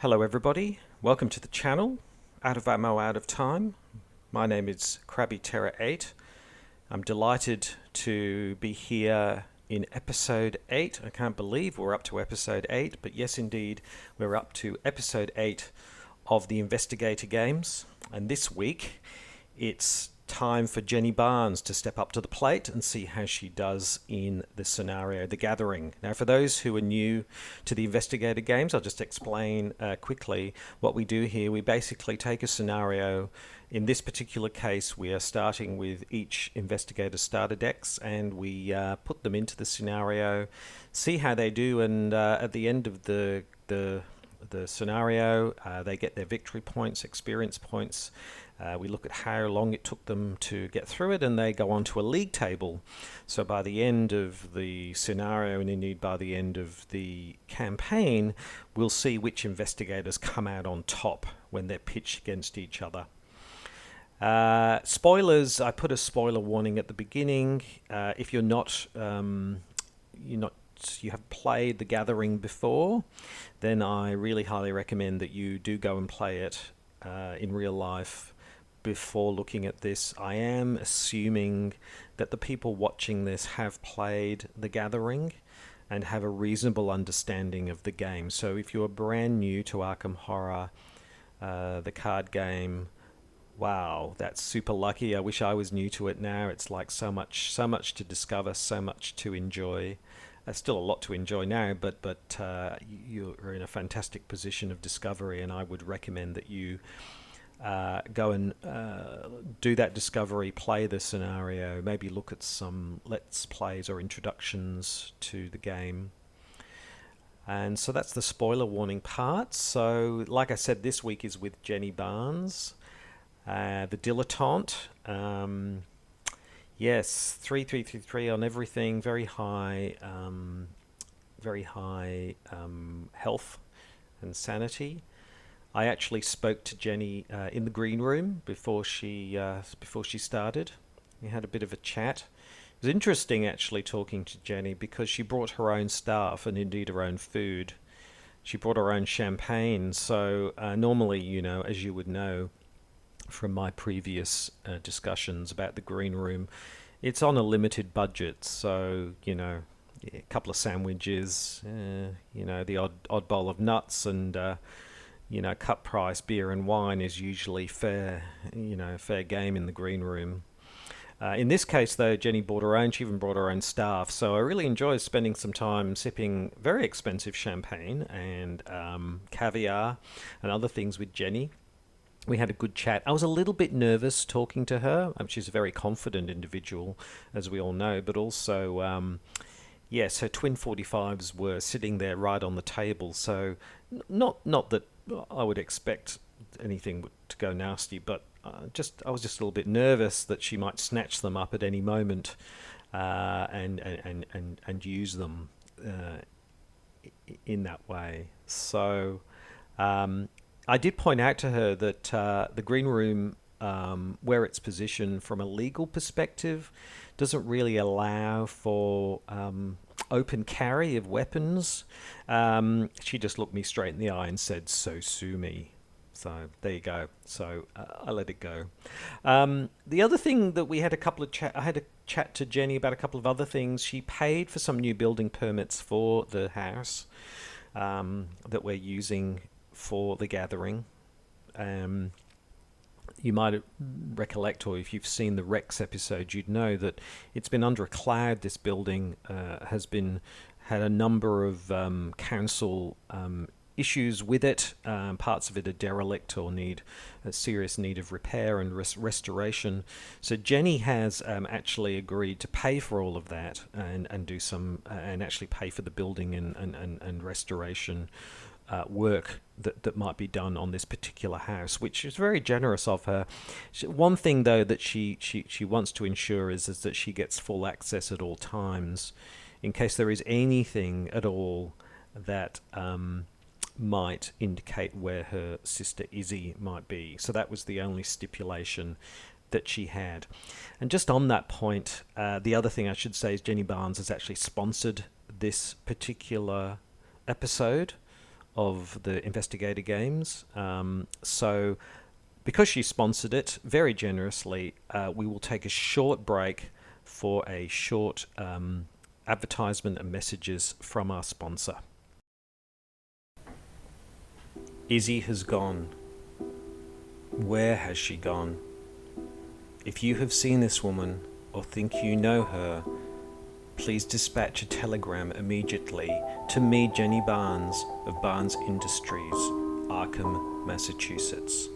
Hello everybody, welcome to the channel, Out of Ammo, Out of Time. My name is Krabby Terror 8. I'm delighted to be here in episode 8. I can't believe we're up to episode 8, but yes indeed, we're up to episode 8 of the Investigator games. And this week, it's time for Jenny Barnes to step up to the plate and see how she does in the scenario, The Gathering. Now, for those who are new to the Investigator games, I'll just explain quickly what we do here. We basically take a scenario. In this particular case, we are starting with each Investigator starter decks, and we put them into the scenario, see how they do, and at the end of the scenario, they get their victory points, experience points. We look at how long it took them to get through it, and they go on to a league table. So by the end of the scenario, and indeed by the end of the campaign, we'll see which investigators come out on top when they're pitched against each other. Spoilers, I put a spoiler warning at the beginning. If you have played The Gathering before, then I really highly recommend that you do go and play it in real life before looking at this. I am assuming that the people watching this have played The Gathering and have a reasonable understanding of the game. So if you're brand new to Arkham Horror, the card game, wow, that's super lucky. I wish I was new to it now. It's like so much to discover, so much to enjoy. Still a lot to enjoy now, but you're in a fantastic position of discovery, and I would recommend that you go and do that discovery, play the scenario, maybe look at some Let's Plays or introductions to the game. And so that's the spoiler warning part. So like I said, this week is with Jenny Barnes, the dilettante. Yes, 3333 on everything, very high health and sanity. I actually spoke to Jenny in the green room before she started. We had a bit of a chat. It was interesting actually talking to Jenny because she brought her own staff and indeed her own food. She brought her own champagne. So normally, you know, as you would know from my previous discussions about the green room, it's on a limited budget. So, you know, a couple of sandwiches, you know, the odd bowl of nuts, and you know, cut price beer and wine is usually fair game in the green room. In this case, though, Jenny brought her own. She even brought her own staff. So I really enjoyed spending some time sipping very expensive champagne and caviar and other things with Jenny. We had a good chat. I was a little bit nervous talking to her. She's a very confident individual, as we all know, but also, yes, her twin 45s were sitting there right on the table. So not that I would expect anything to go nasty, but I was just a little bit nervous that she might snatch them up at any moment and use them in that way. So I did point out to her that the green room, where it's positioned from a legal perspective, doesn't really allow for open carry of weapons. She just looked me straight in the eye and said, "So sue me." So there you go. So I let it go. The other thing that we had I had a chat to Jenny about a couple of other things. She paid for some new building permits for the house that we're using for The Gathering. You might recollect, or if you've seen the Rex episode, you'd know that it's been under a cloud. This building has had a number of council issues with it. Parts of it are derelict or need a serious need of repair and restoration. So Jenny has actually agreed to pay for all of that and do some and actually pay for the building and restoration work that might be done on this particular house, which is very generous of her. One thing, though, that she wants to ensure is that she gets full access at all times, in case there is anything at all that might indicate where her sister Izzy might be. So that was the only stipulation that she had. And just on that point, the other thing I should say is Jenny Barnes has actually sponsored this particular episode of the Investigator games. So because she sponsored it very generously, we will take a short break for a short advertisement and messages from our sponsor. Izzy has gone. Where has she gone? If you have seen this woman or think you know her, please dispatch a telegram immediately to me, Jenny Barnes of Barnes Industries, Arkham, Massachusetts.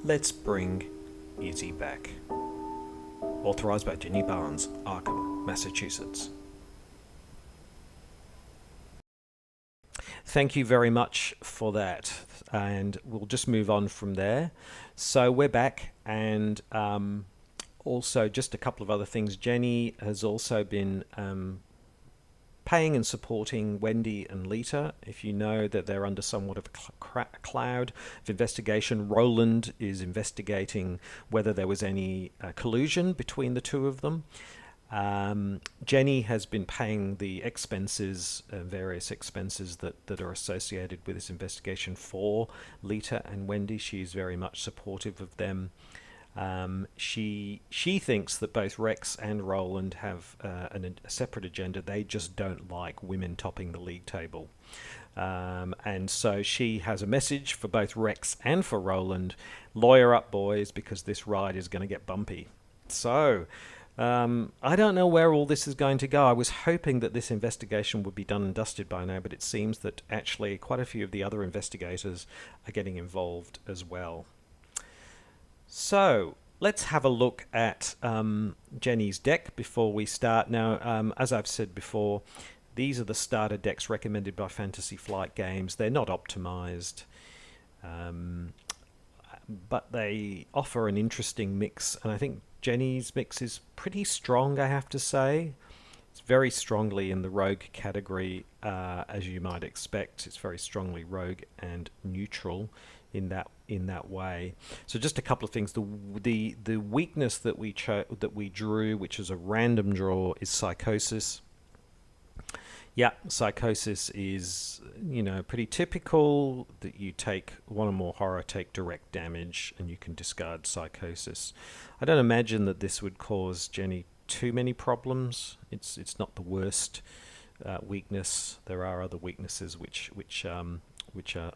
Let's bring Izzy back. Authorised by Jenny Barnes, Arkham, Massachusetts. Thank you very much for that, and we'll just move on from there. So we're back, and also just a couple of other things. Jenny has also been paying and supporting Wendy and Lita. If you know that they're under somewhat of a cloud of investigation, Roland is investigating whether there was any collusion between the two of them. Jenny has been paying the expenses, various expenses that are associated with this investigation for Lita and Wendy. She's very much supportive of them. She thinks that both Rex and Roland have a separate agenda. They just don't like women topping the league table. And so she has a message for both Rex and for Roland. Lawyer up, boys, because this ride is going to get bumpy. So I don't know where all this is going to go. I was hoping that this investigation would be done and dusted by now, but it seems that actually quite a few of the other investigators are getting involved as well. So let's have a look at Jenny's deck before we start. Now, as I've said before, these are the starter decks recommended by Fantasy Flight Games. They're not optimized, but they offer an interesting mix, and I think Jenny's mix is pretty strong, I have to say. It's very strongly in the rogue category, as you might expect. It's very strongly rogue and neutral in that way. So just a couple of things. The weakness that we drew, which is a random draw, is Psychosis. Yeah, Psychosis is, pretty typical that you take one or more horror, take direct damage, and you can discard Psychosis. I don't imagine that this would cause Jenny too many problems. It's not the worst weakness. There are other weaknesses which are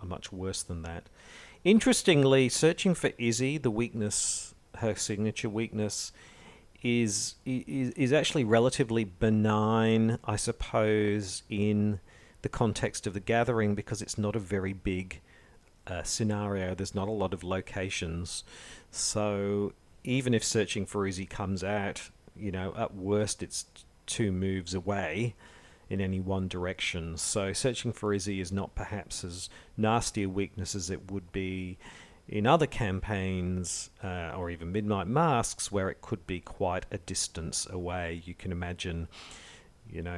much worse than that. Interestingly, searching for Izzy, the weakness, her signature weakness, is actually relatively benign, I suppose, in the context of the Gathering, because it's not a very big scenario. There's not a lot of locations. So even if searching for Izzy comes out, at worst it's 2 moves away in any one direction. So searching for Izzy is not perhaps as nasty a weakness as it would be in other campaigns, or even Midnight Masks, where it could be quite a distance away. You can imagine,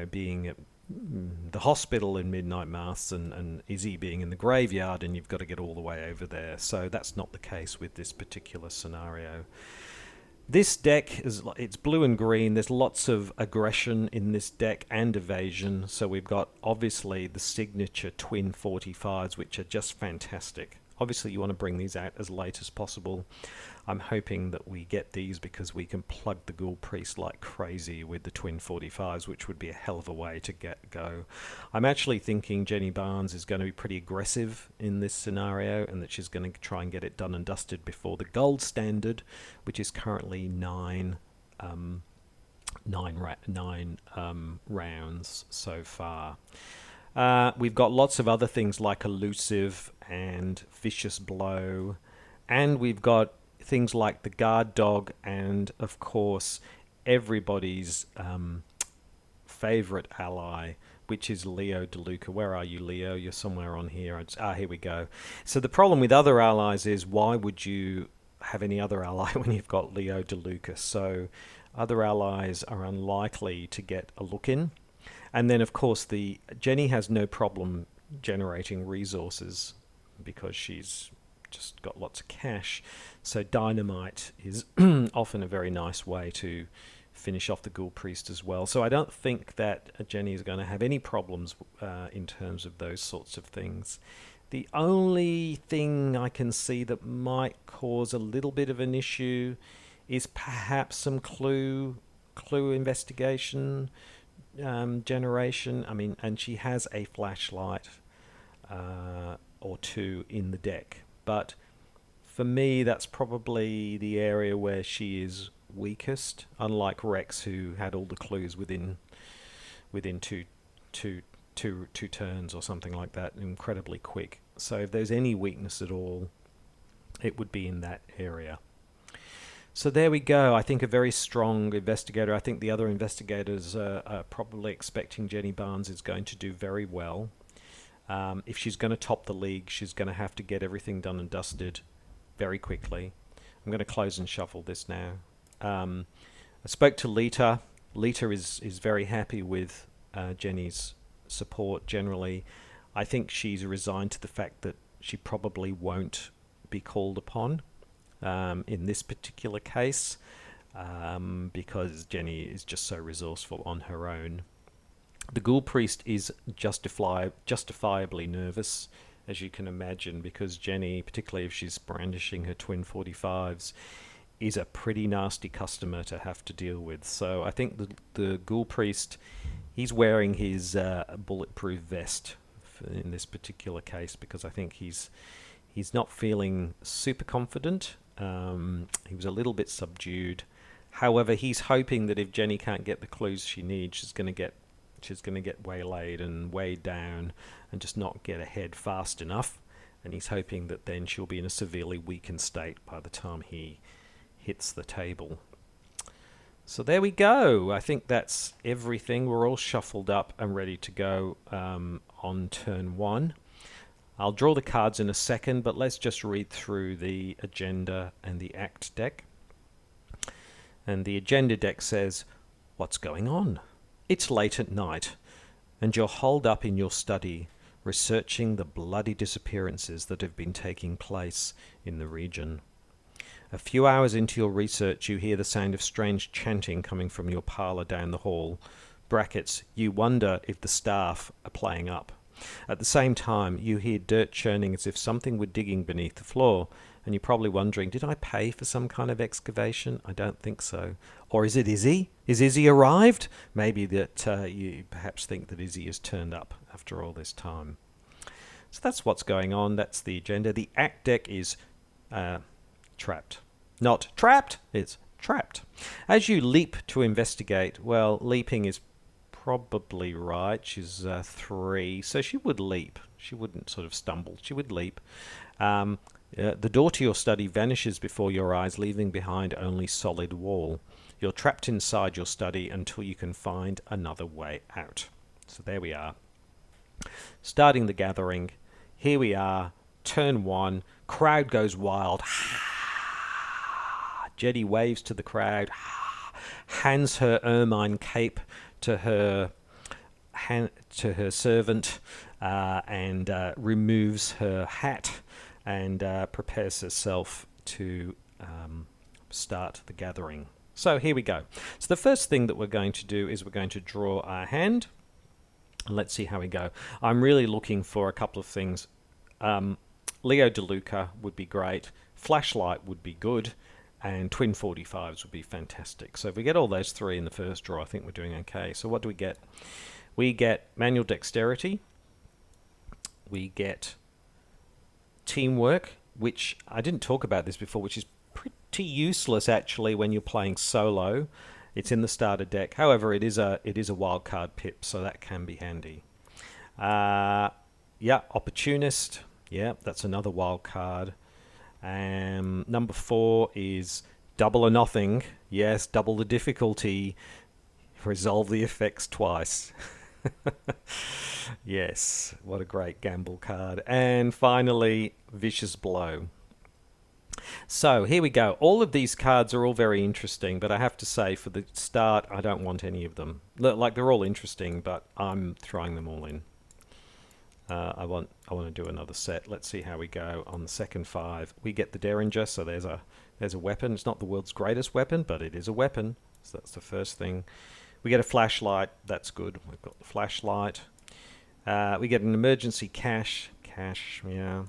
being at the hospital in Midnight Masks and Izzy being in the graveyard, and you've got to get all the way over there. So that's not the case with this particular scenario. This deck it's blue and green. There's lots of aggression in this deck and evasion. So we've got obviously the signature twin 45s, which are just fantastic. Obviously you want to bring these out as late as possible. I'm hoping that we get these because we can plug the Ghoul Priest like crazy with the twin 45s, which would be a hell of a way to go. I'm actually thinking Jenny Barnes is going to be pretty aggressive in this scenario, and that she's going to try and get it done and dusted before the gold standard, which is currently 9 rounds so far. We've got lots of other things like Elusive and Vicious Blow, and we've got things like the Guard Dog, and of course everybody's favorite ally, which is Leo DeLuca. Where are you, Leo? You're somewhere on here. Here we go. So the problem with other allies is, why would you have any other ally when you've got Leo DeLuca? So other allies are unlikely to get a look in. And then, of course, Jenny has no problem generating resources because she's just got lots of cash. So dynamite is often a very nice way to finish off the ghoul priest as well. So I don't think that Jenny is going to have any problems in terms of those sorts of things. The only thing I can see that might cause a little bit of an issue is perhaps some clue investigation generation. I mean, and she has a flashlight or two in the deck, but for me that's probably the area where she is weakest, unlike Rex, who had all the clues within two turns or something like that, incredibly quick. So if there's any weakness at all, it would be in that area. So there we go. I think a very strong investigator. I think the other investigators are probably expecting Jenny Barnes is going to do very well. If she's going to top the league, she's going to have to get everything done and dusted very quickly. I'm going to close and shuffle this now. I spoke to Lita. Lita is very happy with Jenny's support generally. I think she's resigned to the fact that she probably won't be called upon in this particular case because Jenny is just so resourceful on her own. The ghoul priest is justifiably nervous, as you can imagine, because Jenny, particularly if she's brandishing her twin 45s, is a pretty nasty customer to have to deal with. So I think the ghoul priest, he's wearing his bulletproof vest in this particular case, because I think he's not feeling super confident. He was a little bit subdued. However, he's hoping that if Jenny can't get the clues she needs, she's going to get waylaid and weighed down and just not get ahead fast enough. And he's hoping that then she'll be in a severely weakened state by the time he hits the table. So there we go. I think that's everything. We're all shuffled up and ready to go on turn one. I'll draw the cards in a second, but let's just read through the agenda and the act deck. And the agenda deck says, what's going on? It's late at night, and you're holed up in your study, researching the bloody disappearances that have been taking place in the region. A few hours into your research, you hear the sound of strange chanting coming from your parlour down the hall. Brackets, you wonder if the staff are playing up. At the same time, you hear dirt churning as if something were digging beneath the floor, and you're probably wondering, did I pay for some kind of excavation? I don't think so. Or is it Izzy? Is Izzy arrived? Maybe that you perhaps think that Izzy has turned up after all this time. So that's what's going on. That's the agenda. The act deck is trapped. Not trapped, it's trapped. As you leap to investigate, well, leaping is probably right. She's 3, so she would leap. She wouldn't sort of stumble. She would leap. The door to your study vanishes before your eyes, leaving behind only solid wall. You're trapped inside your study until you can find another way out. So there we are. Starting the gathering. Here we are. Turn 1. Crowd goes wild. Jenny waves to the crowd, hands her ermine cape to her servant, and removes her hat and prepares herself to start the gathering. So here we go. So the first thing that we're going to do is we're going to draw our hand. Let's see how we go. I'm really looking for a couple of things. Leo DeLuca would be great. Flashlight would be good. And twin 45s would be fantastic. So if we get all those 3 in the first draw, I think we're doing okay. So what do we get? We get manual dexterity. We get teamwork, which I didn't talk about this before, which is pretty useless actually when you're playing solo. It's in the starter deck. However, it is a wild card pip, so that can be handy. Yeah, opportunist. Yeah, that's another wild card. Number 4 is double or nothing. Yes, double the difficulty. Resolve the effects twice. Yes, what a great gamble card. And finally, vicious blow. So here we go. All of these cards are all very interesting, but I have to say for the start, I don't want any of them. Like, they're all interesting, but I'm throwing them all in. I want to do another set. Let's see how we go on the second 5. We get the Derringer, so there's a weapon. It's not the world's greatest weapon, but it is a weapon. So that's the first thing. We get a flashlight. That's good. We've got the flashlight. We get an emergency cache. Yeah.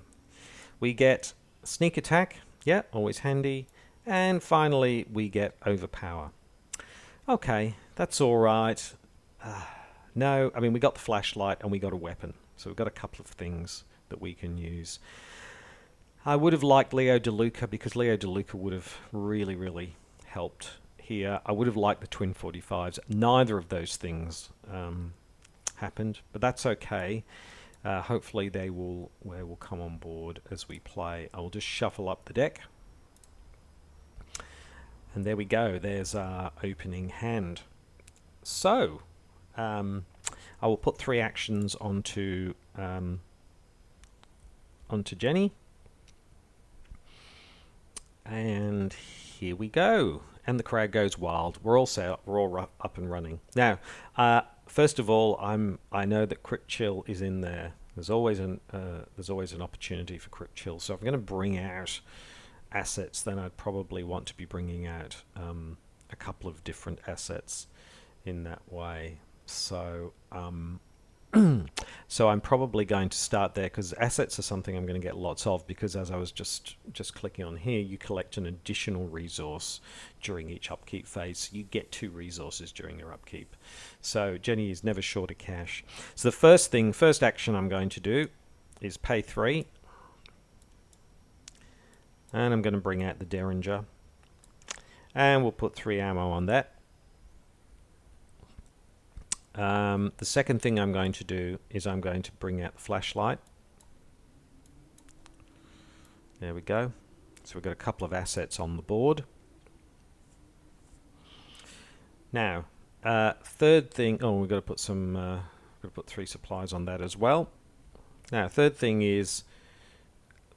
We get sneak attack. Yeah, always handy. And finally, we get overpower. Okay, that's all right. No, I mean, we got the flashlight and we got a weapon. So we've got a couple of things that we can use. I would have liked Leo DeLuca because Leo DeLuca would have really, really helped here. I would have liked the twin 45s. Neither of those things happened, but that's okay. Hopefully they will come on board as we play. I will just shuffle up the deck. And there we go. There's our opening hand. So, I will put 3 actions onto Jenny. And here we go. And the crowd goes wild. We're all set. We're all up and running. Now, first of all, I know that Crypt Chill is in there. There's always an opportunity for Crypt Chill. So if I'm going to bring out assets, then I'd probably want to be bringing out a couple of different assets in that way. So so I'm probably going to start there because assets are something I'm going to get lots of, because as I was just clicking on here, you collect an additional resource during each upkeep phase. You get 2 resources during your upkeep. So Jenny is never short of cash. So the first action I'm going to do is pay 3. And I'm going to bring out the Derringer. And we'll put 3 ammo on that. The second thing I'm going to do is I'm going to bring out the flashlight. There we go. So we've got a couple of assets on the board. Now, third thing. Oh, we've got to put some. We've got to put 3 supplies on that as well. Now, third thing is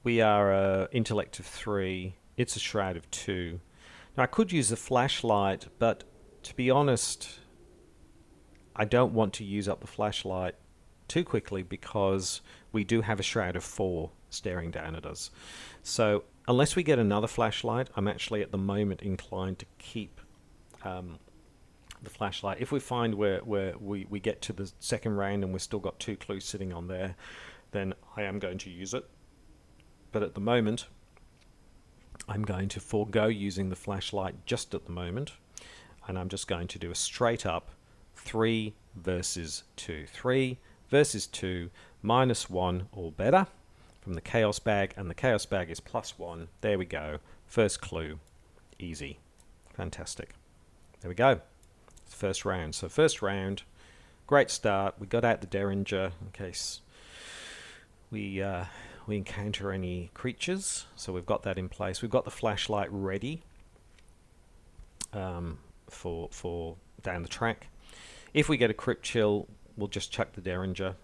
we are intellect of 3. It's a shroud of 2. Now, I could use the flashlight, but to be honest, I don't want to use up the flashlight too quickly because we do have a shroud of 4 staring down at us. So unless we get another flashlight, I'm actually at the moment inclined to keep the flashlight. If we find where we get to the second round and we've still got 2 clues sitting on there, then I am going to use it. But at the moment, I'm going to forego using the flashlight just at the moment, and I'm just going to do a straight up 3 versus 2. 3 versus 2, -1 or better from the Chaos Bag, and the Chaos Bag is +1. There we go. First clue. Easy. Fantastic. There we go. First round. So first round, great start. We got out the Derringer in case we encounter any creatures. So we've got that in place. We've got the flashlight ready for down the track. If we get a Crypt Chill, we'll just chuck the Derringer.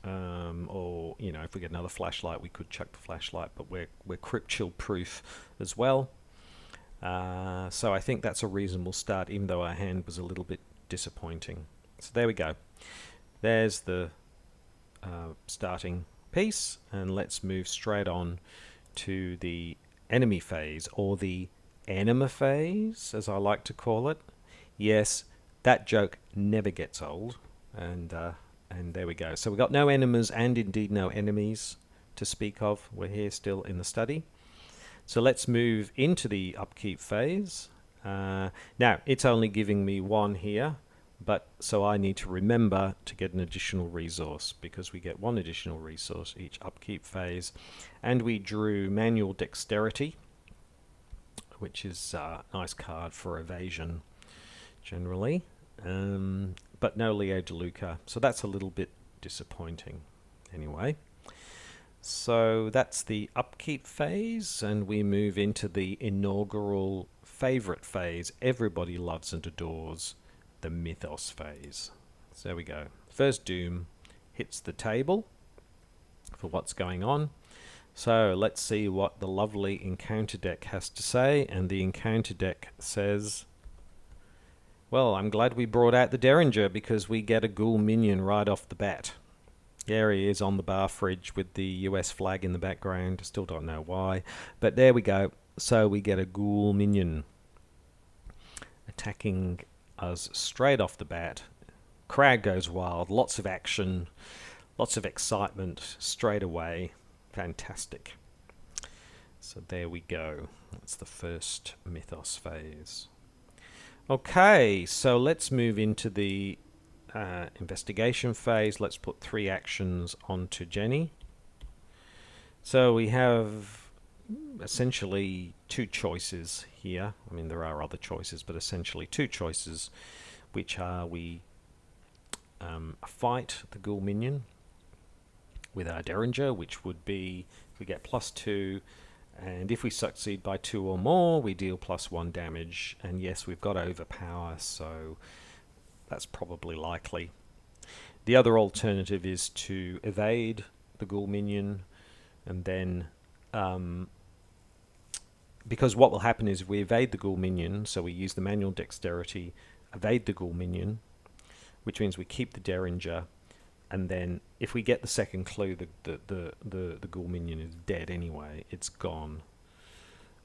Or, you know, if we get another flashlight, we could chuck the flashlight, but we're Crypt Chill proof as well. So I think that's a reasonable start, even though our hand was a little bit disappointing. So there we go. There's the starting piece, and let's move straight on to the enemy phase, or the enema phase, as I like to call it. Yes, that joke never gets old, and there we go. So we've got no enemas and indeed no enemies to speak of. We're here still in the study. So let's move into the upkeep phase. Now, it's only giving me 1 here, but so I need to remember to get an additional resource, because we get 1 additional resource each upkeep phase. And we drew Manual Dexterity, which is a nice card for evasion generally. But no Leo DeLuca, so that's a little bit disappointing anyway. So that's the upkeep phase, and we move into the inaugural favorite phase everybody loves and adores, the Mythos phase. So there we go. First Doom hits the table for what's going on. So let's see what the lovely encounter deck has to say, and the encounter deck says, well, I'm glad we brought out the Derringer because we get a ghoul minion right off the bat. There he is on the bar fridge with the US flag in the background. Still don't know why, but there we go. So we get a ghoul minion. A attacking us straight off the bat. Crowd goes wild, lots of action, lots of excitement straight away. Fantastic. So there we go. That's the first mythos phase. Okay, so let's move into the investigation phase. Let's put 3 actions onto Jenny. So we have essentially 2 choices here. I mean, there are other choices, but essentially 2 choices, which are we fight the ghoul minion with our Derringer, which would be we get +2, and if we succeed by 2 or more, we deal +1 damage. And yes, we've got overpower, so that's probably likely. The other alternative is to evade the ghoul minion, and then because what will happen is if we evade the ghoul minion, so we use the manual dexterity, evade the ghoul minion, which means we keep the Derringer, and then if we get the second clue, the ghoul minion is dead anyway. It's gone.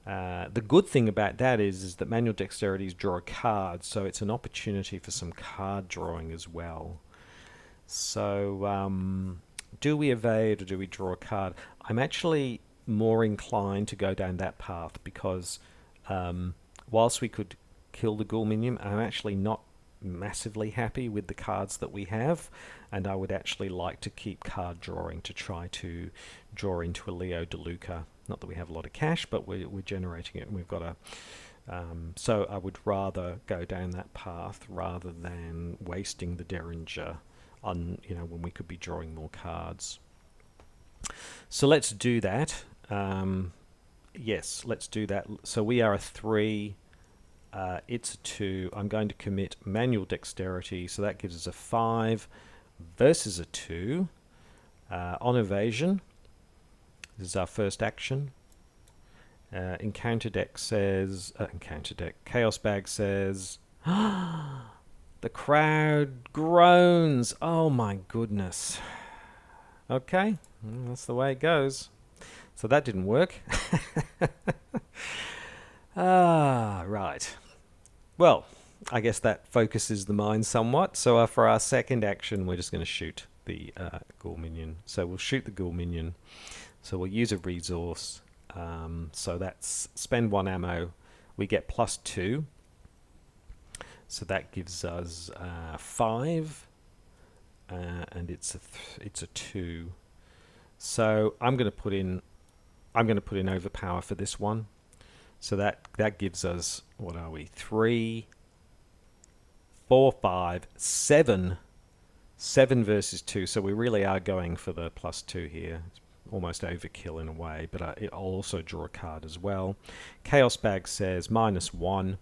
The good thing about that is that manual dexterity is draw a card, so it's an opportunity for some card drawing as well. So do we evade or do we draw a card? I'm actually more inclined to go down that path because whilst we could kill the ghoul minion, I'm actually not massively happy with the cards that we have, and I would actually like to keep card drawing to try to draw into a Leo DeLuca. Not that we have a lot of cash, but we're generating it, and we've got a so I would rather go down that path rather than wasting the Derringer on, you know, when we could be drawing more cards. So let's do that. Yes, let's do that. So we are a 3. It's a 2. I'm going to commit manual dexterity, so that gives us a 5 versus a 2 on evasion. This is our first action. Encounter deck says Chaos Bag says the crowd groans. Oh my goodness. Okay, that's the way it goes. So that didn't work. Right. Well, I guess that focuses the mind somewhat. So for our second action, we're just going to shoot the ghoul minion. So we'll shoot the ghoul minion. So we'll use a resource. So that's spend 1 ammo. We get +2. So that gives us 5. And it's a 2. So I'm going to put in overpower for this one. So that gives us, what are we? 3, 4, 5, 7. 7 versus 2. So we really are going for the +2 here. It's almost overkill in a way, but I'll also draw a card as well. Chaos Bag says -1.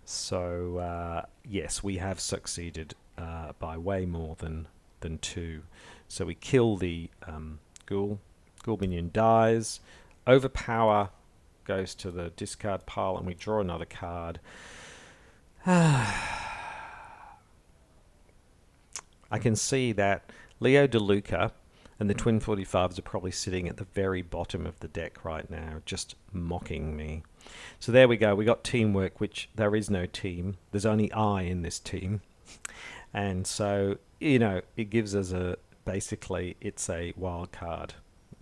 So yes, we have succeeded by way more than 2. So we kill the ghoul. Ghoul minion dies. Overpower goes to the discard pile, and we draw another card. I can see that Leo DeLuca and the Twin 45s are probably sitting at the very bottom of the deck right now, just mocking me. So there we go. We got teamwork, which there is no team. There's only I in this team. And so, you know, it gives us basically it's a wild card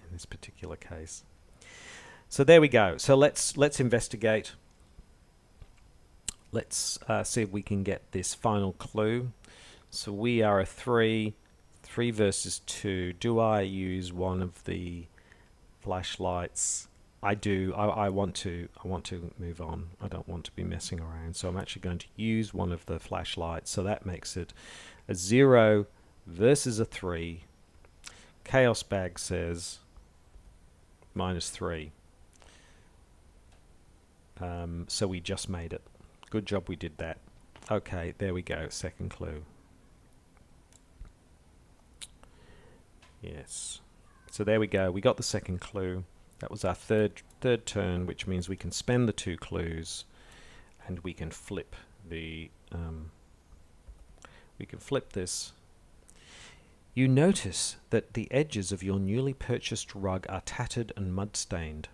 in this particular case. So there we go. So let's investigate. Let's see if we can get this final clue. So we are a 3 versus 2. Do I use one of the flashlights? I do. I want to move on. I don't want to be messing around. So I'm actually going to use one of the flashlights. So that makes it a 0 versus a 3. Chaos Bag says -3. So we just made it. Good job we did that. Okay, there we go. Second clue. Yes. So there we go. We got the second clue. That was our third turn, which means we can spend the 2 clues, and we can flip the. We can flip this. You notice that the edges of your newly purchased rug are tattered and mud-stained.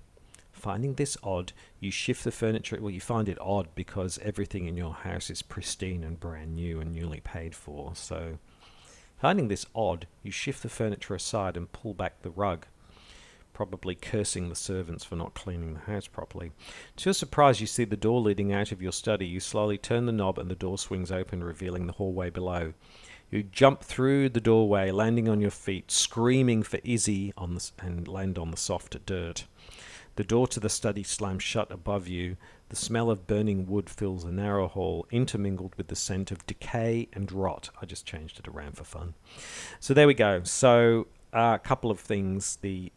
Finding this odd, you shift the furniture. Well, you find it odd because everything in your house is pristine and brand new and newly paid for. So, finding this odd, you shift the furniture aside and pull back the rug, probably cursing the servants for not cleaning the house properly. To your surprise, you see the door leading out of your study. You slowly turn the knob and the door swings open, revealing the hallway below. You jump through the doorway, landing on your feet, screaming for Izzy and land on the soft dirt. The door to the study slams shut above you. The smell of burning wood fills the narrow hall, intermingled with the scent of decay and rot. I just changed it around for fun. So there we go. So a couple of things. The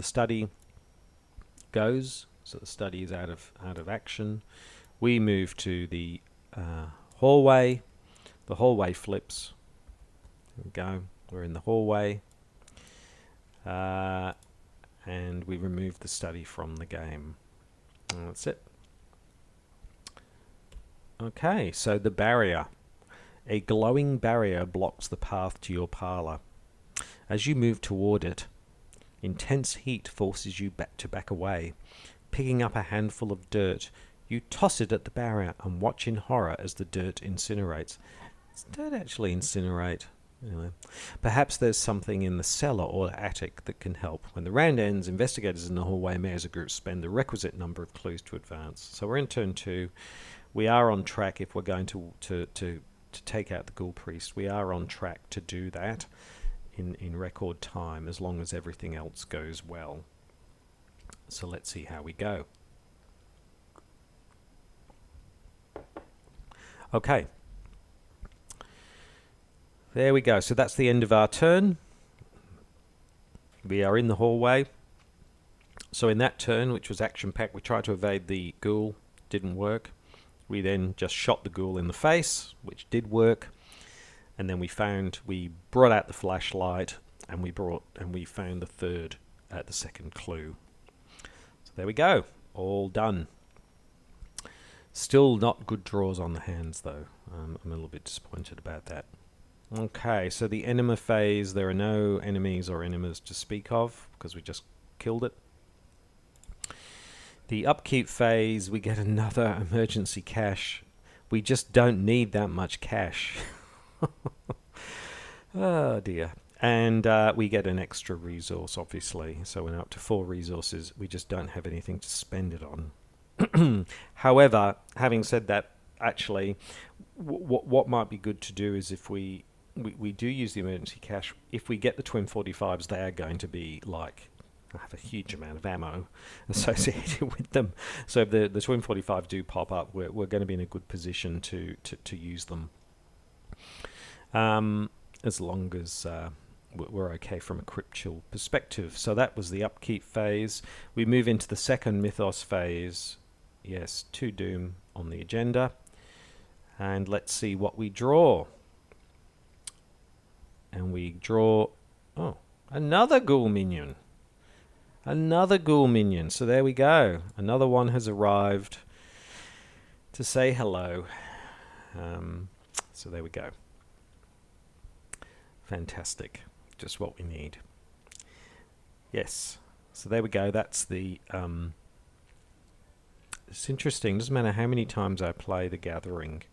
study goes. So the study is out of action. We move to the hallway. The hallway flips. There we go. We're in the hallway. And we remove the study from the game. And that's it. Okay, so the barrier. A glowing barrier blocks the path to your parlour. As you move toward it, intense heat forces you to back away. Picking up a handful of dirt, you toss it at the barrier and watch in horror as the dirt incinerates. Does dirt actually incinerate? Anyway, perhaps there's something in the cellar or attic that can help. When the round ends, investigators in the hallway may as a group spend the requisite number of clues to advance. So we're in turn 2. We are on track if we're going to take out the ghoul priest. We are on track to do that in record time, as long as everything else goes well. So let's see how we go. Okay. There we go. So that's the end of our turn. We are in the hallway. So in that turn, which was action-packed, we tried to evade the ghoul. Didn't work. We then just shot the ghoul in the face, which did work. And then we brought out the flashlight, and we found the second clue. So there we go. All done. Still not good draws on the hands, though. I'm a little bit disappointed about that. Okay, so the enema phase, there are no enemies or enemas to speak of because we just killed it. The upkeep phase, we get another emergency cache. We just don't need that much cash. Oh dear. And we get an extra resource, obviously. So we're up to 4 resources. We just don't have anything to spend it on. However, having said that, actually, what might be good to do is if we do use the emergency cache, if we get the twin 45s, they are going to be like, have a huge amount of ammo associated with them. So if the twin 45 do pop up, we're going to be in a good position to use them. As long as we're okay from a cryptual perspective. So that was the upkeep phase. We move into the second mythos phase. Yes, 2 doom on the agenda. And let's see what we draw. And we draw, oh, another ghoul minion. Another ghoul minion. So there we go. Another one has arrived to say hello. So there we go. Fantastic. Just what we need. Yes. So there we go. That's the... it's interesting. Doesn't matter how many times I play The Gathering.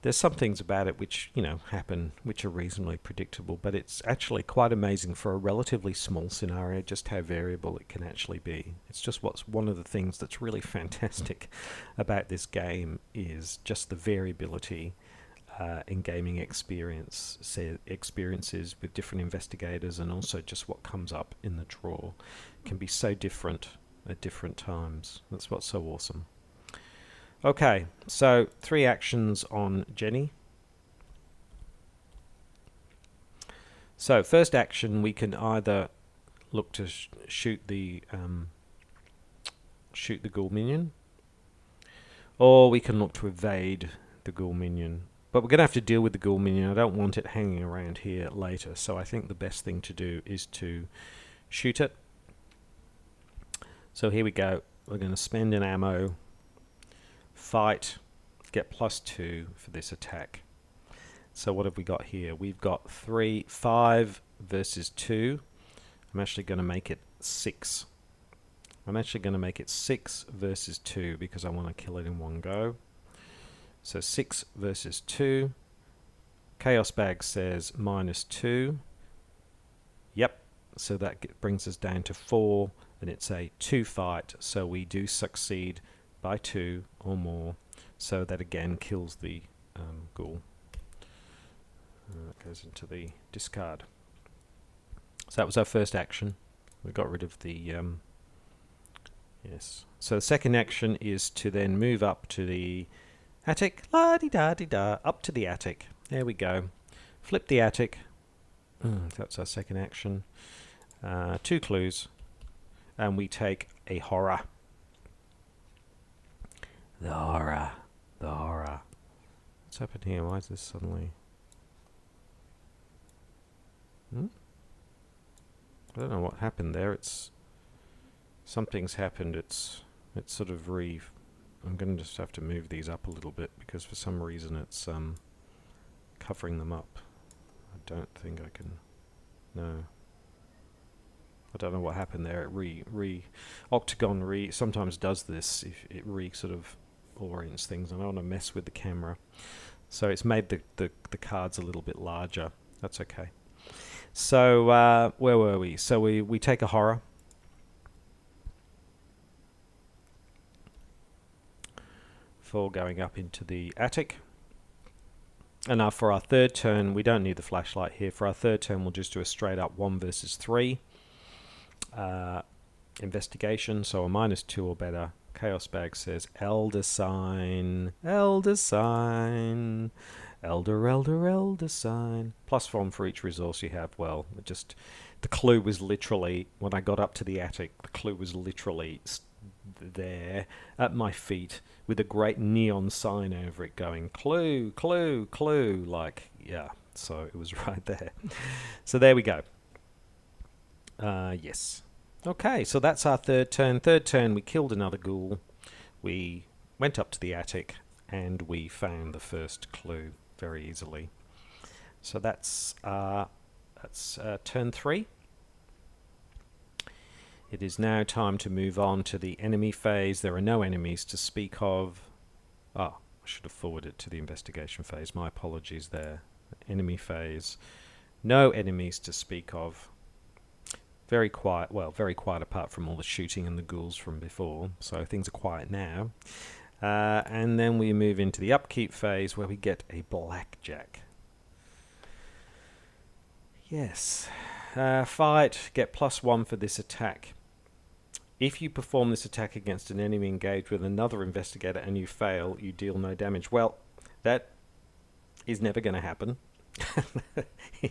There's some things about it which, happen, which are reasonably predictable, but it's actually quite amazing for a relatively small scenario just how variable it can actually be. It's just what's one of the things that's really fantastic about this game is just the variability in gaming experiences with different investigators, and also just what comes up in the draw can be so different at different times. That's what's so awesome. Okay, so 3 actions on Jenny. So first action, we can either look to shoot the ghoul minion, or we can look to evade the ghoul minion. But we're going to have to deal with the ghoul minion. I don't want it hanging around here later, so I think the best thing to do is to shoot it. So here we go. We're going to spend an ammo, fight, get +2 for this attack. So what have we got here? We've got 5 versus 2. I'm actually going to make it 6. I'm actually going to make it 6 versus 2 because I want to kill it in one go. So 6 versus 2. Chaos Bag says -2. Yep, so that brings us down to 4, and it's a 2 fight, so we do succeed by 2 or more. So that again kills the ghoul. That goes into the discard. So that was our first action. We got rid of the... yes. So the second action is to then move up to the attic. La-di-da-di-da. Up to the attic. There we go. Flip the attic. That's our second action. 2 clues. And we take a horror. The horror. The horror. What's happened here? Why is this suddenly... I don't know what happened there. It's... something's happened. It's sort of I'm going to just have to move these up a little bit because for some reason it's covering them up. I don't think I can... no. I don't know what happened there. It Octagon sometimes does this. If it sort of orients things. I don't want to mess with the camera. So it's made the cards a little bit larger. That's okay. So where were we? So we take a horror. For going up into the attic. And now for our third turn, we don't need the flashlight here. For our third turn, we'll just do a straight up 1 versus 3 investigation. So a -2 or better. Chaos Bag says Elder Sign, Elder Sign, Elder Sign. +1 for each resource you have. Well, the clue was literally, when I got up to the attic, the clue was literally there at my feet with a great neon sign over it going clue, clue, clue, like, yeah, so it was right there. So there we go. Yes. Okay, so that's our third turn. Third turn, we killed another ghoul. We went up to the attic and we found the first clue very easily. So that's turn 3. It is now time to move on to the enemy phase. There are no enemies to speak of. I should have forwarded to the investigation phase. My apologies there. Enemy phase. No enemies to speak of. Very quiet. Well, very quiet apart from all the shooting and the ghouls from before. So things are quiet now. And then we move into the upkeep phase where we get a blackjack. Yes. Fight. Get +1 for this attack. If you perform this attack against an enemy engaged with another investigator and you fail, you deal no damage. Well, that is never going to happen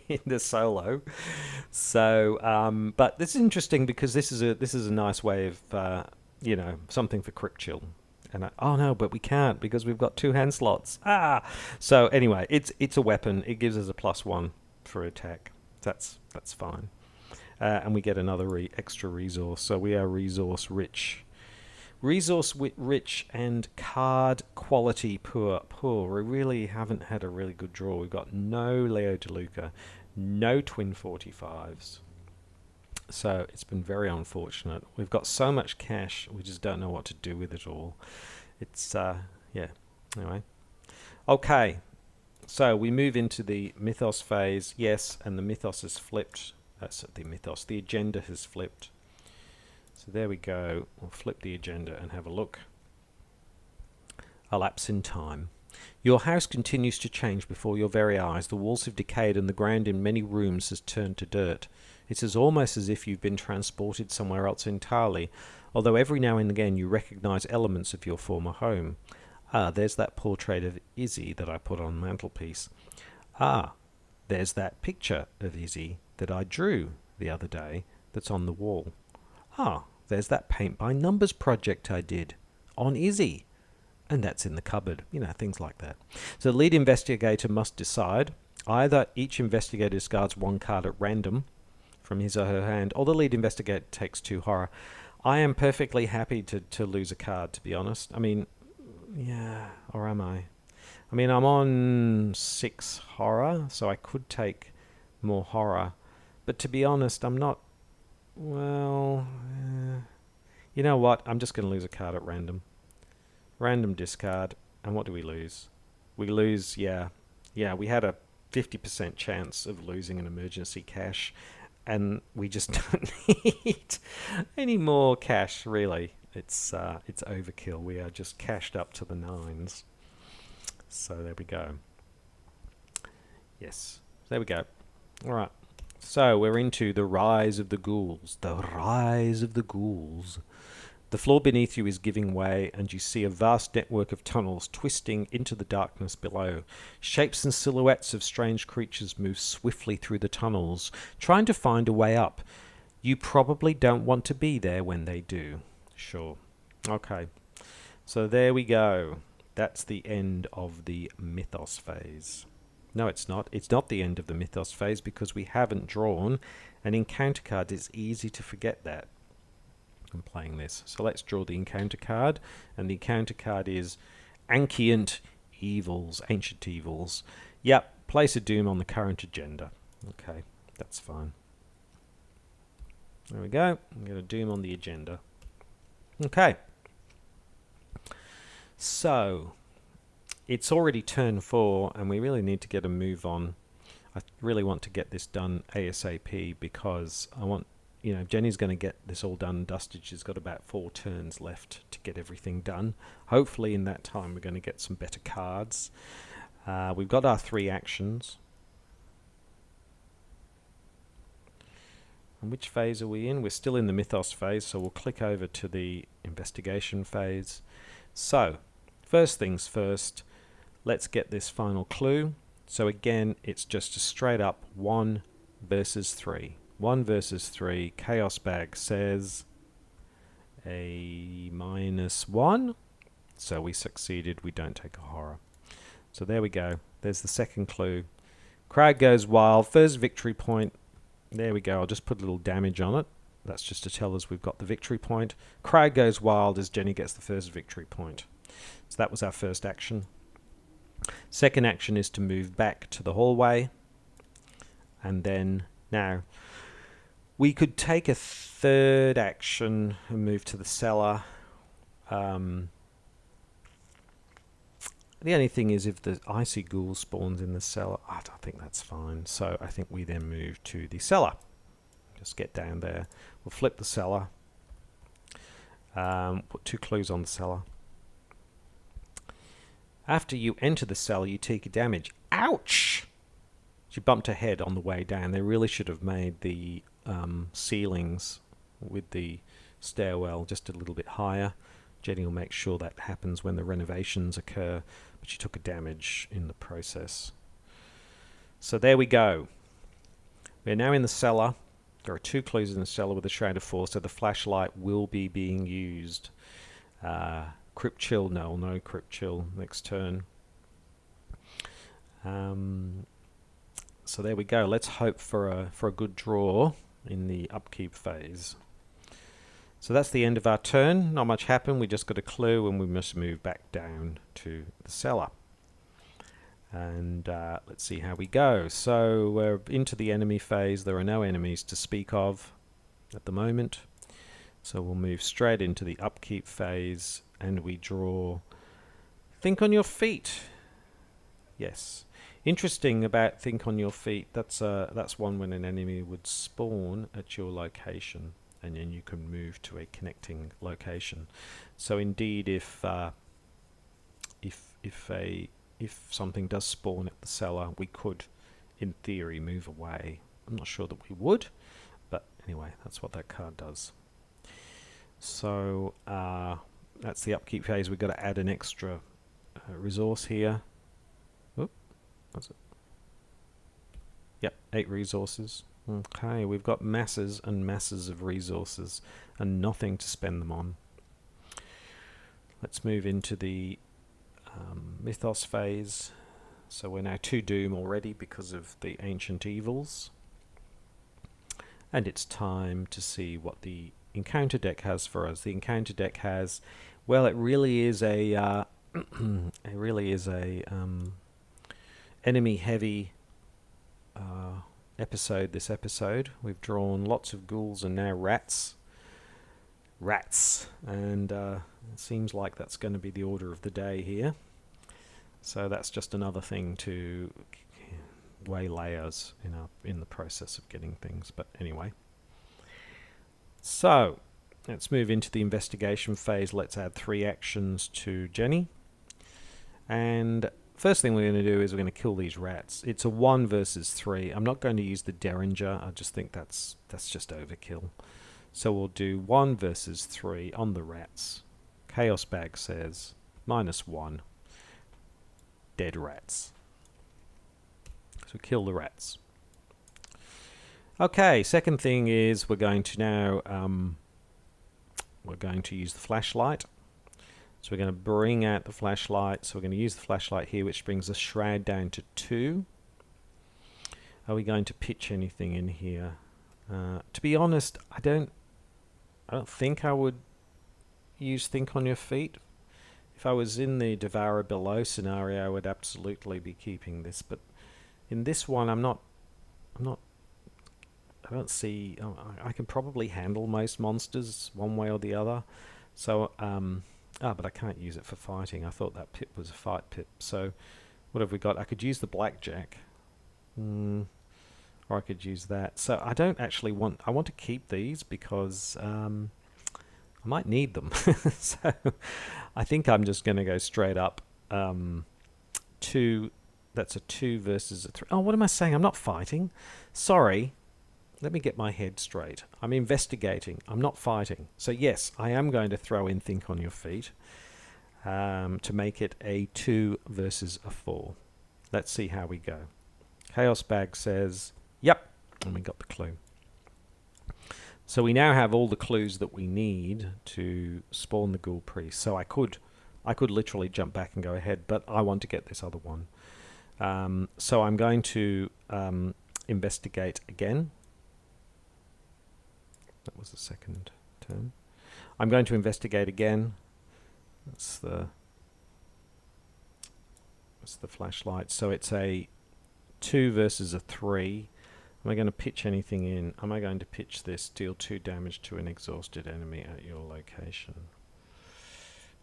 in the solo. So, but this is interesting because this is a nice way of, something for Crypt Chill. And oh no, but we can't because we've got 2 hand slots. So anyway, it's a weapon. It gives us a +1 for attack. That's fine. And we get another extra resource. So we are resource rich. Resource rich and card quality poor. We really haven't had a really good draw. We've got no Leo DeLuca, no twin 45s. So it's been very unfortunate. We've got so much cash, we just don't know what to do with it all. It's, yeah, anyway. Okay, so we move into the mythos phase. Yes, and the mythos is flipped. The agenda has flipped. So there we go. We'll flip the agenda and have a look. A lapse in time. Your house continues to change before your very eyes. The walls have decayed and the ground in many rooms has turned to dirt. It is almost as if you've been transported somewhere else entirely, although every now and again you recognize elements of your former home. There's that portrait of Izzy that I put on the mantelpiece. There's that picture of Izzy that I drew the other day that's on the wall. There's that paint by numbers project I did on Izzy. And that's in the cupboard. Things like that. So the lead investigator must decide. Either each investigator discards 1 card at random from his or her hand, or the lead investigator takes 2 horror. I am perfectly happy to lose a card, to be honest. I mean, yeah, or am I? I mean, I'm on 6 horror, so I could take more horror. But to be honest, I'm not... Well... You know what? I'm just going to lose a card at random. Random discard. And what do we lose? We lose, yeah, we had a 50% chance of losing an emergency cash, and we just don't need any more cash, really. It's overkill. We are just cashed up to the nines. So there we go. Yes, there we go. All right. So we're into the rise of the ghouls. The rise of the ghouls. The floor beneath you is giving way, and you see a vast network of tunnels twisting into the darkness below. Shapes and silhouettes of strange creatures move swiftly through the tunnels, trying to find a way up. You probably don't want to be there when they do. Sure. Okay. So there we go. That's the end of the mythos phase. No, it's not. It's not the end of the mythos phase because we haven't drawn an encounter card. It's easy to forget that. I'm playing this. So let's draw the encounter card, and the encounter card is Ancient Evils, Ancient Evils. Yep, place a doom on the current agenda. Okay, that's fine. There we go. I'm going to doom on the agenda. Okay. So, it's already turn 4, and we really need to get a move on. I really want to get this done ASAP because I want, you know, Jenny's going to get this all done and dusted. She's got about 4 turns left to get everything done. Hopefully in that time we're going to get some better cards. We've got our 3 actions. And which phase are we in? We're still in the mythos phase, so we'll click over to the investigation phase. So, first things first, let's get this final clue. So again, it's just a straight up 1 versus 3. 1 versus 3. Chaos Bag says a -1. So we succeeded. We don't take a horror. So there we go. There's the second clue. Crowd goes wild. First victory point. There we go. I'll just put a little damage on it. That's just to tell us we've got the victory point. Crowd goes wild as Jenny gets the first victory point. So that was our first action. Second action is to move back to the hallway. And then now we could take a third action and move to the cellar. The only thing is if the icy ghoul spawns in the cellar, I don't think that's fine. So I think we then move to the cellar. Just get down there. We'll flip the cellar. Put 2 clues on the cellar. After you enter the cellar, you take a damage. Ouch! She bumped her head on the way down. They really should have made the ceilings with the stairwell just a little bit higher. Jenny will make sure that happens when the renovations occur, but she took a damage in the process. So there we go. We're now in the cellar. There are 2 clues in the cellar with a Shroud of Force, so the flashlight will be being used. Crypt Chill, no Crypt Chill next turn. So there we go. Let's hope for a good draw in the upkeep phase. So that's the end of our turn. Not much happened. We just got a clue and we must move back down to the cellar. And let's see how we go. So we're into the enemy phase. There are no enemies to speak of at the moment. So we'll move straight into the upkeep phase and we draw Think on Your Feet. Yes. Interesting about Think on Your Feet. That's one when an enemy would spawn at your location, and then you can move to a connecting location. So indeed, if something does spawn at the cellar, we could, in theory, move away. I'm not sure that we would, but anyway, that's what that card does. So that's the upkeep phase. We've got to add an extra resource here. Oop, what's it? Yep, 8 resources. Okay, we've got masses and masses of resources and nothing to spend them on. Let's move into the mythos phase. So we're now 2 doom already because of the ancient evils. And it's time to see what the encounter deck has for us. The encounter deck has, well, it really is a enemy heavy episode. This episode we've drawn lots of ghouls and now rats. rats, and it seems like that's going to be the order of the day here. So that's just another thing to waylay us in the process of getting things. But anyway, so let's move into the investigation phase. Let's add 3 actions to Jenny. And first thing we're going to do is we're going to kill these rats. It's a 1 versus 3. I'm not going to use the Derringer. I just think that's just overkill. So we'll do 1 versus 3 on the rats. Chaos Bag says -1. Dead rats. So kill the rats. Okay, second thing is we're going to now we're going to use the flashlight. So we're going to bring out the flashlight. So we're going to use the flashlight here, which brings the shroud down to 2. Are we going to pitch anything in here? To be honest, I don't think I would use Think on Your Feet. If I was in the Devourer Below scenario, I would absolutely be keeping this. But in this one, I don't see. I can probably handle most monsters one way or the other. So, but I can't use it for fighting. I thought that pip was a fight pip. So, what have we got? I could use the blackjack, or I could use that. So I don't actually want. I want to keep these because I might need them. So I think I'm just going to go straight up. 2. That's a 2 versus a 3. Oh, what am I saying? I'm not fighting. Sorry. Let me get my head straight. I'm investigating. I'm not fighting. So yes, I am going to throw in Think on Your Feet to make it a 2 versus a 4. Let's see how we go. Chaos Bag says, yep. And we got the clue. So we now have all the clues that we need to spawn the Ghoul Priest. So I could literally jump back and go ahead, but I want to get this other one. So I'm going to investigate again. That was the second turn. I'm going to investigate again. That's the flashlight. So it's a 2 versus a 3. Am I going to pitch anything in? Am I going to pitch this? Deal 2 damage to an exhausted enemy at your location.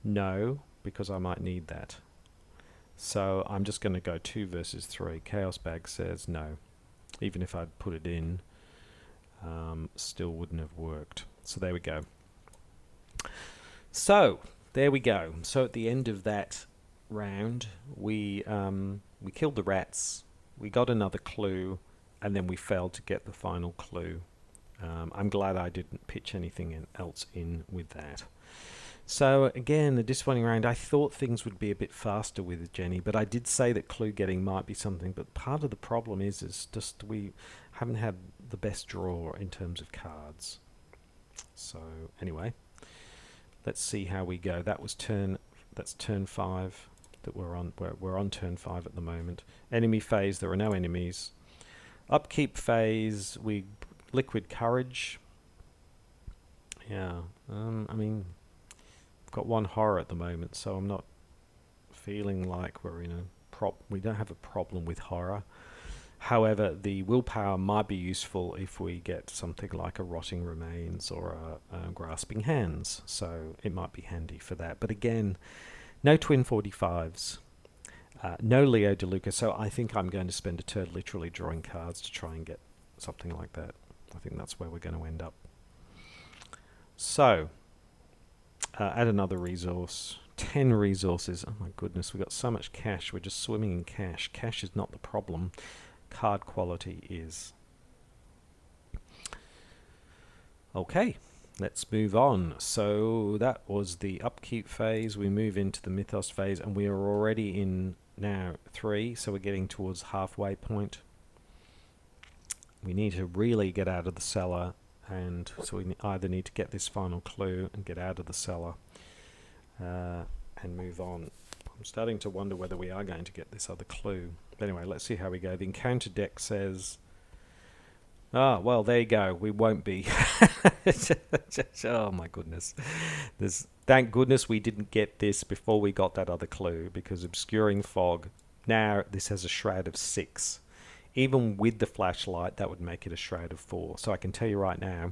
No, because I might need that. So I'm just going to go 2 versus 3. Chaos Bag says no. Even if I'd put it in, still wouldn't have worked. So there we go. So there we go. So at the end of that round, we killed the rats. We got another clue, and then we failed to get the final clue. I'm glad I didn't pitch anything else in with that. So again, the disappointing round. I thought things would be a bit faster with Jenny, but I did say that clue getting might be something. But part of the problem is just we haven't had the best draw in terms of cards. So anyway, let's see how we go. That's turn 5 that we're on. We're on turn 5 at the moment. Enemy phase, there are no enemies. Upkeep phase, we liquid courage. Yeah, I mean, I've got 1 horror at the moment, so I'm not feeling like we're in we don't have a problem with horror. However, the willpower might be useful if we get something like a Rotting Remains or a Grasping Hands, so it might be handy for that. But again, no twin 45s, no Leo DeLuca, so I think I'm going to spend a turn literally drawing cards to try and get something like that. I think that's where we're going to end up. So, add another resource. 10 resources. Oh my goodness, we've got so much cash. We're just swimming in cash. Cash is not the problem. Card quality is. Okay, let's move on. So that was the upkeep phase. We move into the mythos phase, and we are already in now 3, so we're getting towards halfway point. We need to really get out of the cellar, and so we either need to get this final clue and get out of the cellar and move on. I'm starting to wonder whether we are going to get this other clue. But anyway, let's see how we go. The encounter deck says, well, there you go. We won't be. Oh my goodness. Thank goodness we didn't get this before we got that other clue, because obscuring fog, now this has a shroud of 6. Even with the flashlight, that would make it a shroud of 4. So I can tell you right now,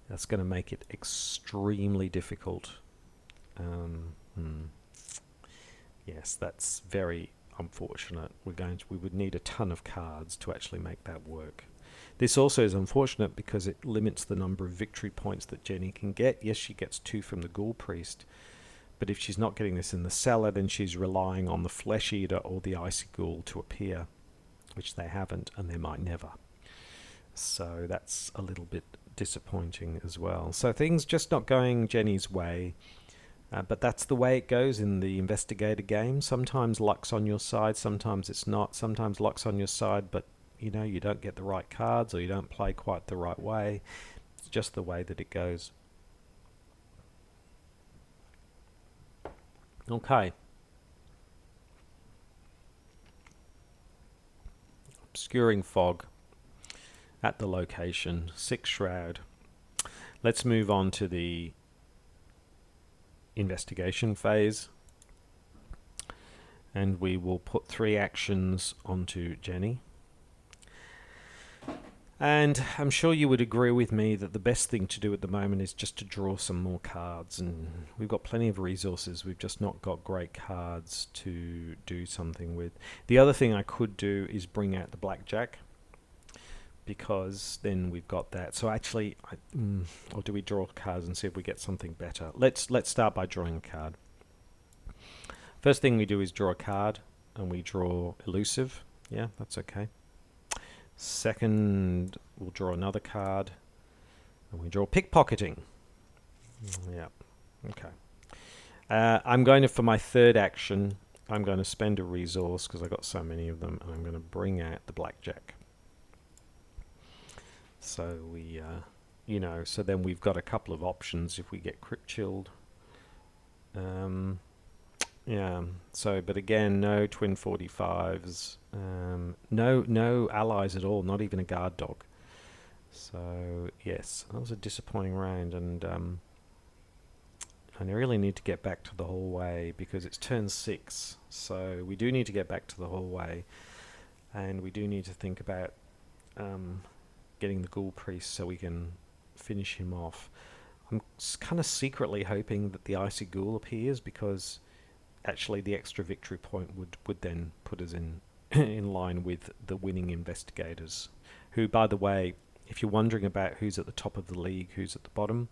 That's going to make it extremely difficult. Yes, that's very unfortunate. We would need a ton of cards to actually make that work. This also is unfortunate because it limits the number of victory points that Jenny can get. Yes, she gets 2 from the Ghoul Priest, but if she's not getting this in the cellar, then she's relying on the Flesh Eater or the Icy Ghoul to appear, which they haven't, and they might never. So that's a little bit disappointing as well. So things just not going Jenny's way, but that's the way it goes in the investigator game. Sometimes luck's on your side, sometimes it's not. Sometimes luck's on your side, but you know, you don't get the right cards or you don't play quite the right way. It's just the way that it goes. Okay. Obscuring Fog at the location, 6 Shroud. Let's move on to the investigation phase. And we will put 3 actions onto Jenny. And I'm sure you would agree with me that the best thing to do at the moment is just to draw some more cards. And we've got plenty of resources. We've just not got great cards to do something with. The other thing I could do is bring out the blackjack, because then we've got that. So actually, or do we draw cards and see if we get something better? Let's start by drawing a card. First thing we do is draw a card, and we draw Elusive. Yeah, that's okay. Second, we'll draw another card, and we draw Pickpocketing. Yeah, okay. I'm going to, for my third action, I'm going to spend a resource, because I've got so many of them, and I'm going to bring out the blackjack. So we, you know, so then we've got a couple of options if we get Crypt Chilled. Yeah, so, but again, no twin 45s, no allies at all, not even a guard dog. So, yes, that was a disappointing round, and I really need to get back to the hallway because it's turn 6, so we do need to get back to the hallway, and we do need to think about getting the Ghoul Priest so we can finish him off. I'm kind of secretly hoping that the Icy Ghoul appears, because actually the extra victory point would then put us in in line with the winning investigators, who, by the way, if you're wondering about who's at the top of the league, who's at the bottom,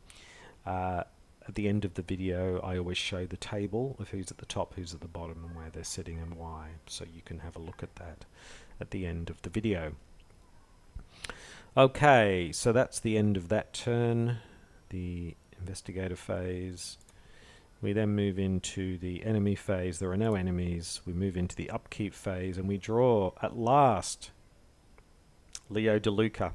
at the end of the video I always show the table of who's at the top, who's at the bottom, and where they're sitting and why, so you can have a look at that at the end of the video. Okay, so that's the end of that turn, the investigator phase. We then move into the enemy phase. There are no enemies. We move into the upkeep phase, and we draw, at last, Leo DeLuca.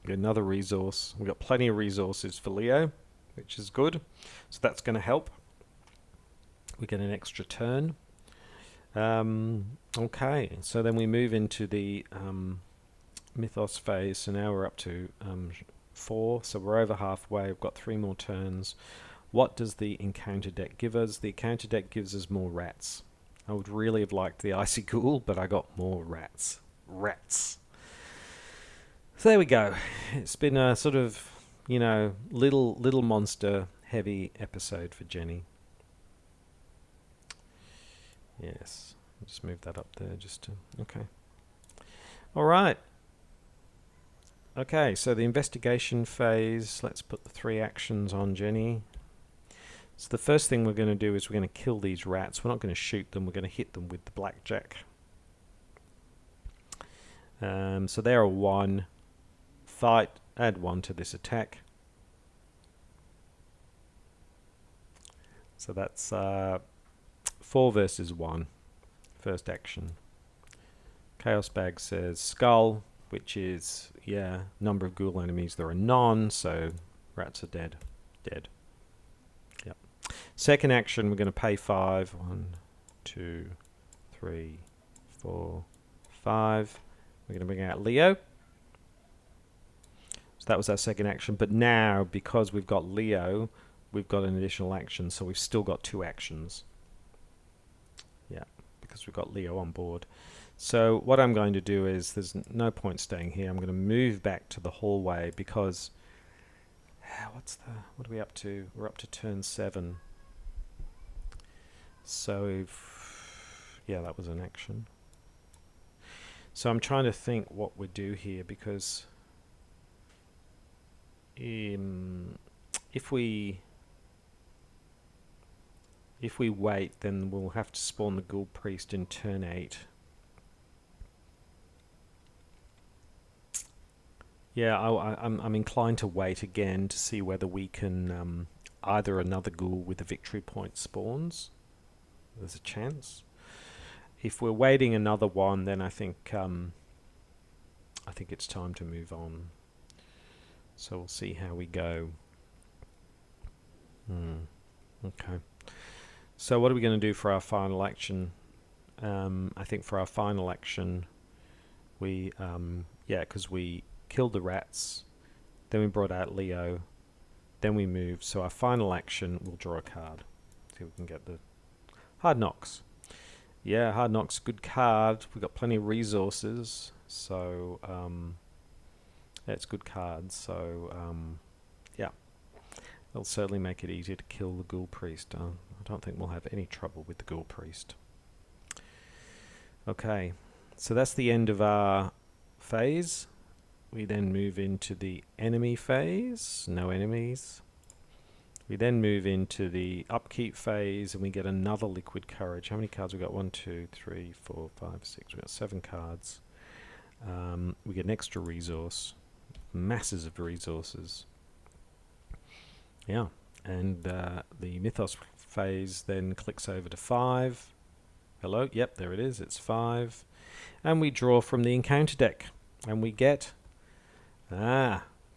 Another resource. We've got plenty of resources for Leo, which is good. So that's going to help. We get an extra turn. Okay, so then we move into the Mythos phase. So now we're up to 4, so we're over halfway. We've got 3 more turns. What does the encounter deck give us? The encounter deck gives us more rats. I would really have liked the Icy Ghoul, but I got more rats. So there we go. It's been a sort of, you know, little monster heavy episode for Jenny. Yes, I'll just move that up there just to, okay. All right. Okay, so the investigation phase, let's put the 3 actions on Jenny. So the first thing we're going to do is we're going to kill these rats. We're not going to shoot them, we're going to hit them with the blackjack. So they're a 1. Fight, add 1 to this attack. So that's 4 versus 1, first action. Chaos Bag says skull, which is, yeah, number of ghoul enemies. There are none, so rats are dead. Yep. Second action, we're going to pay 5. 1, 2, 3, 4, 5. We're going to bring out Leo. So that was our second action. But now, because we've got Leo, we've got an additional action, so we've still got 2 actions. Yeah, because we've got Leo on board. So what I'm going to do is, there's no point staying here. I'm going to move back to the hallway because what are we up to? We're up to turn 7. So yeah, that was an action. So I'm trying to think what we do here, because if we wait, then we'll have to spawn the ghoul priest in turn 8. Yeah, I'm inclined to wait again to see whether we can either another ghoul with a victory point spawns. There's a chance. If we're waiting another one, then I think it's time to move on. So we'll see how we go. Okay. So what are we going to do for our final action? I think for our final action, we because we killed the rats, then we brought out Leo, then we moved. So our final action, we'll draw a card. See if we can get the Hard Knocks. Yeah, Hard Knocks, good card. We've got plenty of resources, so yeah, it's good cards. So yeah, it'll certainly make it easier to kill the ghoul priest. I don't think we'll have any trouble with the ghoul priest. Okay, so that's the end of our phase. We then move into the enemy phase. No enemies. We then move into the upkeep phase, and we get another liquid courage. How many cards we got? 1, 2, 3, 4, 5, 6. We've got 7 cards. We get an extra resource. Masses of resources. Yeah. And the Mythos phase then clicks over to 5. Hello? Yep, there it is. It's 5. And we draw from the encounter deck. And we get...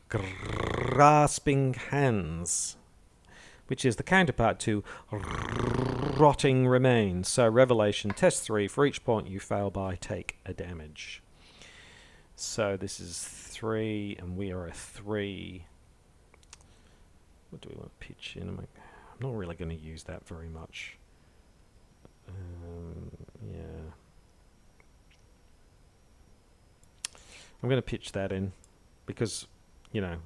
Grasping Hands, which is the counterpart to Rotting Remains. So Revelation, test 3. For each point you fail by, take a damage. So this is 3, and we are a 3. What do we want to pitch in? I'm not really going to use that very much. Yeah. I'm going to pitch that in because, yeah.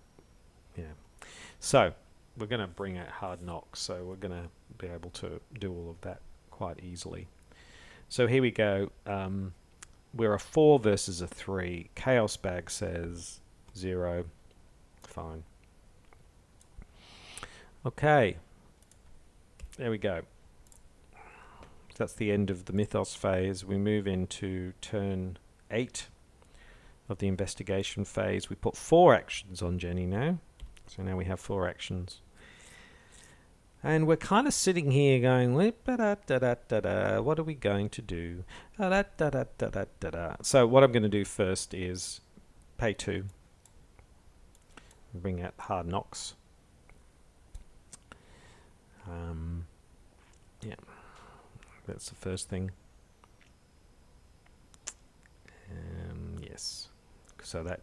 So we're going to bring out Hard Knocks, so we're going to be able to do all of that quite easily. So here we go. We're a 4 versus a 3. Chaos Bag says 0. Fine. Okay. There we go. That's the end of the Mythos phase. We move into turn 8 of the investigation phase. We put 4 actions on Jenny now. So now we have 4 actions. And we're kind of sitting here going, what are we going to do? So what I'm going to do first is pay 2. Bring out Hard Knocks. Yeah, that's the first thing. Yes. So that,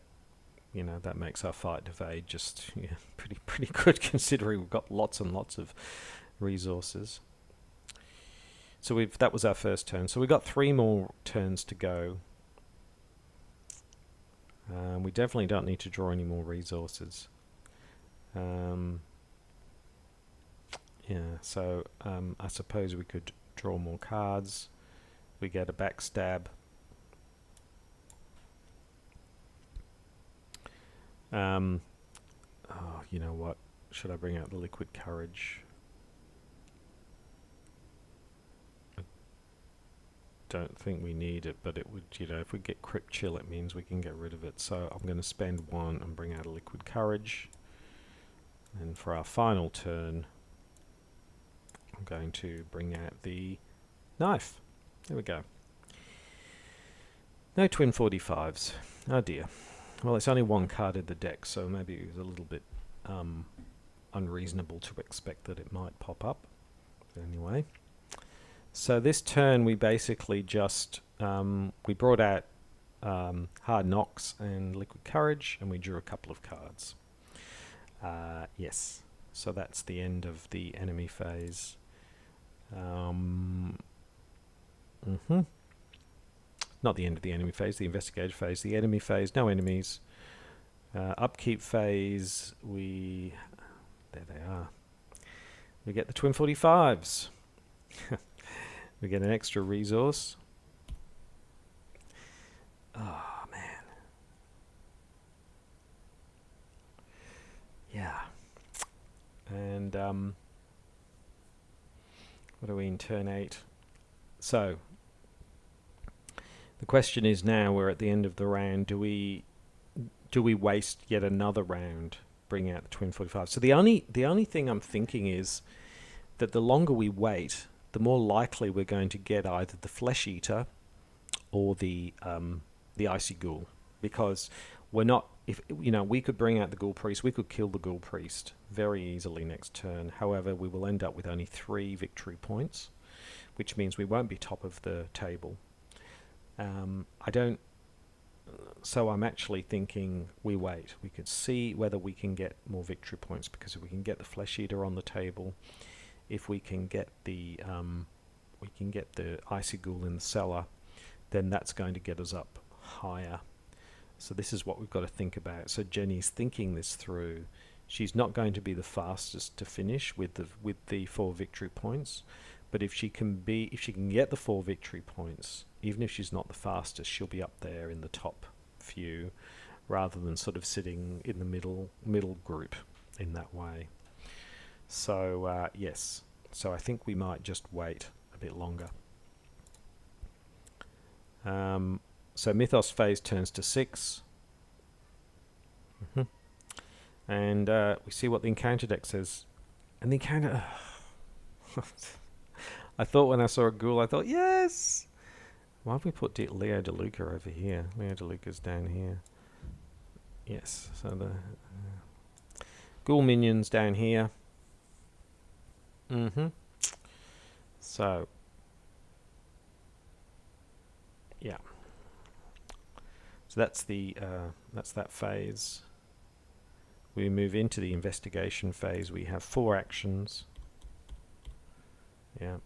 that makes our fight evade just pretty good, considering we've got lots and lots of resources. So that was our first turn. So we've got 3 more turns to go. We definitely don't need to draw any more resources. Yeah, so I suppose we could draw more cards. We get a backstab. Oh, you know what? Should I bring out the liquid courage? I don't think we need it, but it would, if we get crypt chill, it means we can get rid of it. So I'm going to spend 1 and bring out a liquid courage. And for our final turn, I'm going to bring out the knife. There we go. No twin 45s. Oh dear. Well, it's only 1 card in the deck, so maybe it was a little bit unreasonable to expect that it might pop up. But anyway. So this turn we basically just, we brought out Hard Knocks and Liquid Courage, and we drew a couple of cards. Yes. So that's the end of the enemy phase. Not the end of the enemy phase, the investigator phase. The enemy phase, no enemies. Upkeep phase, there they are. We get the twin 45s. We get an extra resource. Oh, man. Yeah. And what are we in turn 8? So the question is, now we're at the end of the round, do we waste yet another round bringing out the twin 45? So the only thing I'm thinking is that the longer we wait, the more likely we're going to get either the flesh eater or the icy ghoul, because we're not, if we could bring out the ghoul priest, we could kill the ghoul priest very easily next turn. However, we will end up with only 3 victory points, which means we won't be top of the table. So I'm actually thinking we wait. We could see whether we can get more victory points, because if we can get the flesh eater on the table, if we can get the icy ghoul in the cellar, then that's going to get us up higher. So this is what we've got to think about. So Jenny's thinking this through. She's not going to be the fastest to finish with the 4 victory points, but if she can get the 4 victory points, even if she's not the fastest, she'll be up there in the top few, rather than sort of sitting in the middle group in that way. So yes, so I think we might just wait a bit longer. So Mythos phase turns to 6. And we see what the encounter deck says. And the encounter... I thought when I saw a ghoul, I thought, yes! Why have we put Leo DeLuca over here? Leo DeLuca's down here. Yes, so the ghoul minions down here. So, yeah. So that's that phase. We move into the investigation phase. We have 4 actions. Yeah.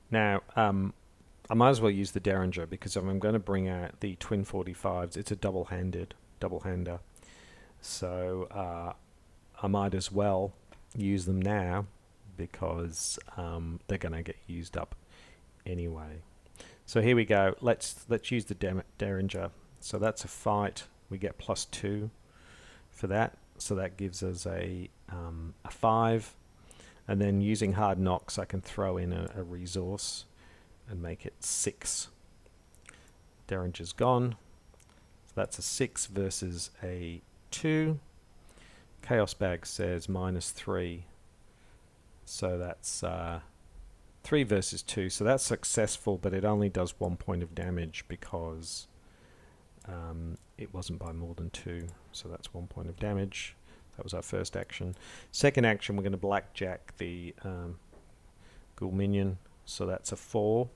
Now, I might as well use the Derringer, because if I'm going to bring out the twin 45s, it's a double-hander. So I might as well use them now, because they're going to get used up anyway. So here we go. Let's use the Derringer. So that's a fight. We get +2 for that. So that gives us a 5. And then using Hard Knocks, I can throw in a resource and make it 6. Derringer's gone. So that's a 6 versus a 2. Chaos Bag says -3. So that's 3 versus 2. So that's successful, but it only does 1 point of damage, because it wasn't by more than 2. So that's 1 point of damage. That was our first action. Second action, we're going to blackjack the ghoul minion. So that's a 4.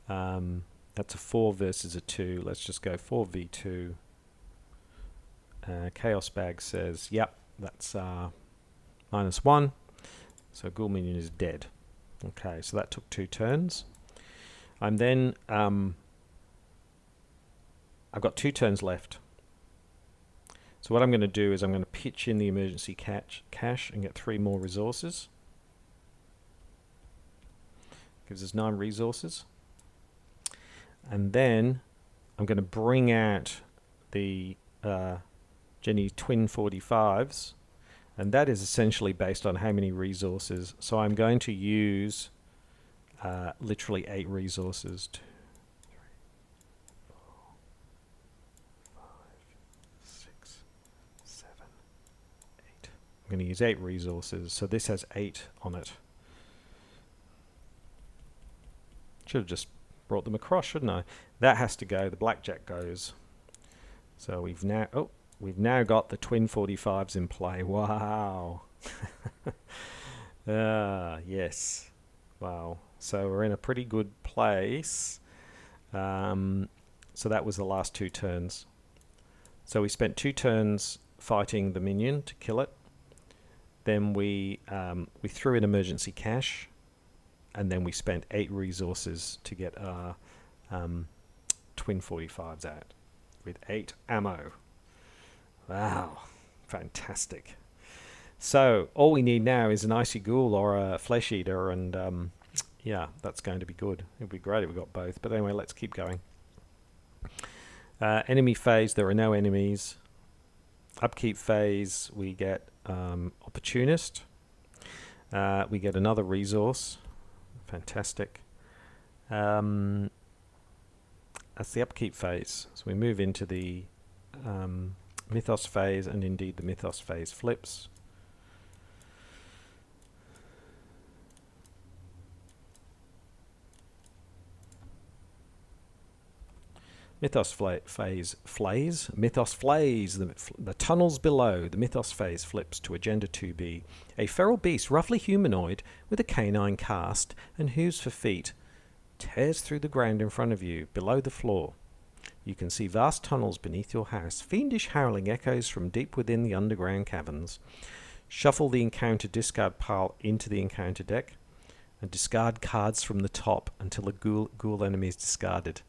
That's a 4 versus a 2. Let's just go 4v2. Chaos Bag says, yep, that's -1. So ghoul minion is dead. Okay, so that took 2 turns. I'm then... I've got 2 turns left. So what I'm going to do is I'm going to pitch in the emergency cache and get 3 more resources. Gives us 9 resources. And then I'm going to bring out the Jenny twin 45s. And that is essentially based on how many resources. So I'm going to use literally 8 resources. 2, 3, 4, 5, 6, 7, 8. I'm going to use 8 resources. So this has 8 on it. Should have just brought them across, shouldn't I? That has to go. The blackjack goes. So we've now got the twin 45s in play. Wow. Yes. Wow. So we're in a pretty good place. So that was the last 2 turns. So we spent 2 turns fighting the minion to kill it. Then we threw in emergency cash, and then we spent 8 resources to get our twin 45s out with 8 ammo. Wow, fantastic. So all we need now is an icy ghoul or a flesh eater, and yeah, that's going to be good. It'd be great if we got both. But anyway, let's keep going. Enemy phase, there are no enemies. Upkeep phase, we get opportunist. We get another resource. Fantastic. That's the upkeep phase. So we move into the mythos phase, and indeed the mythos phase flips. Mythos phase flays. Mythos flays. The tunnels below. The mythos phase flips to agenda 2B. A feral beast, roughly humanoid, with a canine cast and hooves for feet, tears through the ground in front of you, below the floor. You can see vast tunnels beneath your house. Fiendish howling echoes from deep within the underground caverns. Shuffle the encounter discard pile into the encounter deck, and discard cards from the top until a ghoul enemy is discarded.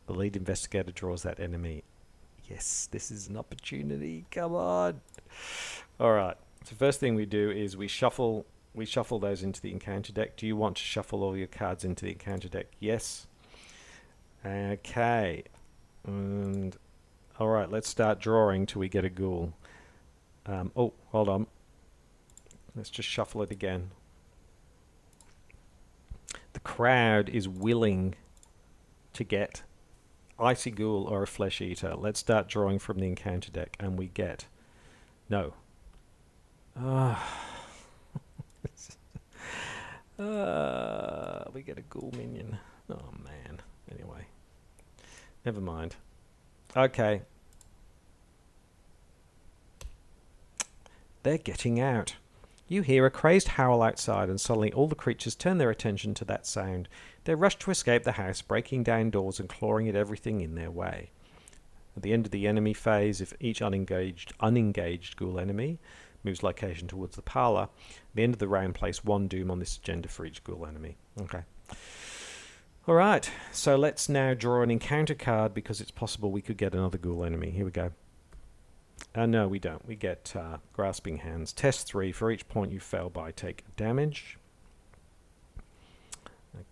The lead investigator draws that enemy. Yes, this is an opportunity. Come on. All right. So first thing we do is we shuffle those into the encounter deck. Do you want to shuffle all your cards into the encounter deck? Yes. Okay. And all right, let's start drawing till we get a ghoul. Oh, hold on. Let's just shuffle it again. The crowd is willing to get icy ghoul or a flesh eater. Let's start drawing from the encounter deck, and we get no. We get a ghoul minion. Oh man. Anyway, never mind. Okay, they're getting out. You hear a crazed howl outside, and suddenly all the creatures turn their attention to that sound. They rush to escape the house, breaking down doors and clawing at everything in their way. At the end of the enemy phase, if each unengaged ghoul enemy moves location towards the parlor, at the end of the round, place 1 doom on this agenda for each ghoul enemy. Okay. Alright, so let's now draw an encounter card, because it's possible we could get another ghoul enemy. Here we go. No, we don't. We get grasping hands. Test 3. For each point you fail by, take damage.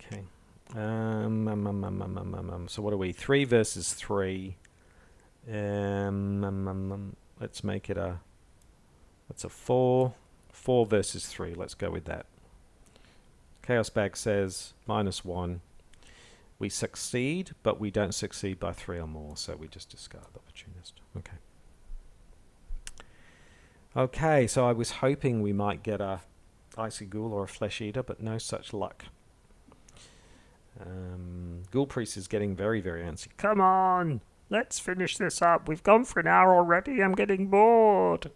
Okay. So what are we? 3 versus 3. Let's make it a... That's a 4. 4 versus 3. Let's go with that. Chaos Bag says -1. We succeed, but we don't succeed by 3 or more, so we just discard the opportunist. Okay. Okay, so I was hoping we might get a icy ghoul or a flesh eater, but no such luck. Ghoul Priest is getting very, very antsy. Come on, let's finish this up. We've gone for an hour already. I'm getting bored.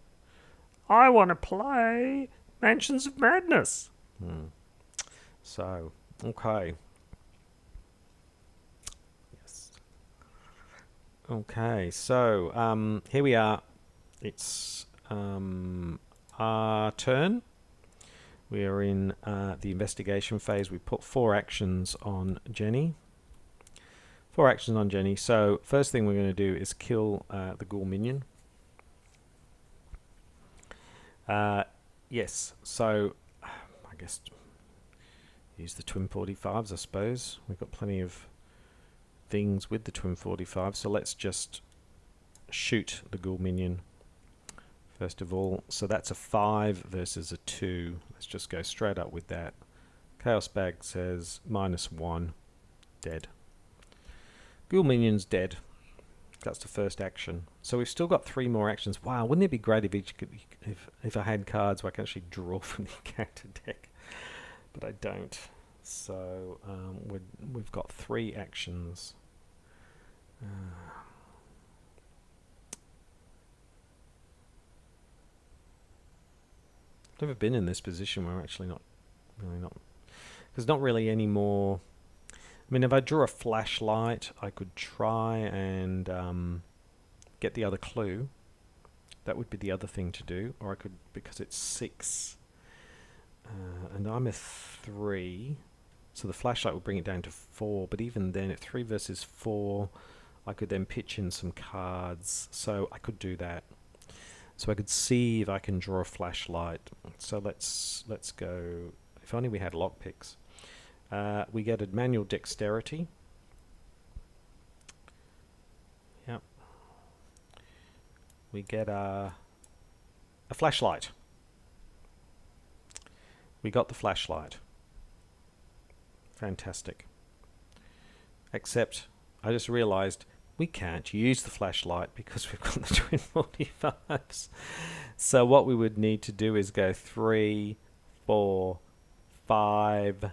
I want to play Mansions of Madness. So, okay. Yes. Okay, so here we are. It's our turn. We are in the investigation phase. We put 4 actions on Jenny. 4 actions on Jenny. So first thing we're going to do is kill the ghoul minion. Yes, so I guess use the twin 45s, I suppose. We've got plenty of things with the twin 45, so let's just shoot the ghoul minion first of all. So that's a 5 versus a 2. Let's just go straight up with that. Chaos Bag says -1. Dead. Ghoul minion's dead. That's the first action. So we've still got 3 more actions. Wow, wouldn't it be great if each could, if I had cards where I could actually draw from the character deck? But I don't. So we've got 3 actions. Never been in this position where I'm actually not there's not really any more. I mean, if I draw a flashlight, I could try and get the other clue. That would be the other thing to do. Or I could, because it's 6, and I'm a 3, so the flashlight will bring it down to 4, but even then at 3 versus 4, I could then pitch in some cards, so I could do that. So I could see if I can draw a flashlight. So let's go. If only we had lockpicks. We get a manual dexterity. Yep. We get a flashlight. We got the flashlight. Fantastic. Except I just realized we can't use the flashlight because we've got the twin 45s. So what we would need to do is go 3, 4, 5,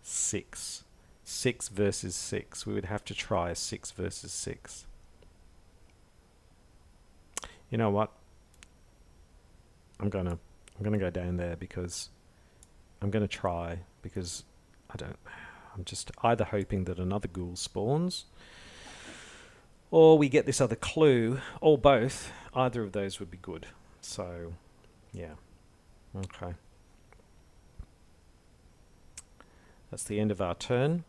6. 6 versus 6. We would have to try a 6 versus 6. You know what? I'm gonna go down there because I'm gonna try, because I'm just either hoping that another ghoul spawns, or we get this other clue, or both. Either of those would be good. So, yeah. Okay. That's the end of our turn.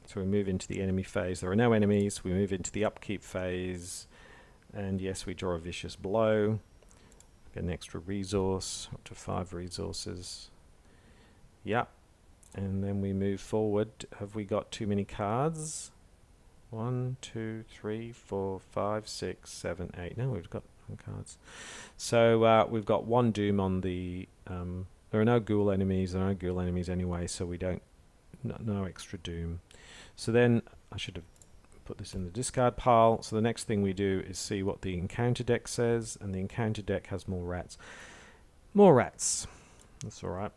So we move into the enemy phase. There are no enemies. We move into the upkeep phase. And yes, we draw a vicious blow. Get an extra resource, up to 5 resources. Yep. And then we move forward. Have we got too many cards? 1, 2, 3, 4, 5, 6, 7, 8. No, we've got cards. So we've got 1 doom on the... there are no ghoul enemies. There are no ghoul enemies anyway, so we don't... No extra doom. So then I should have put this in the discard pile. So the next thing we do is see what the encounter deck says, and the encounter deck has more rats. More rats. That's all right.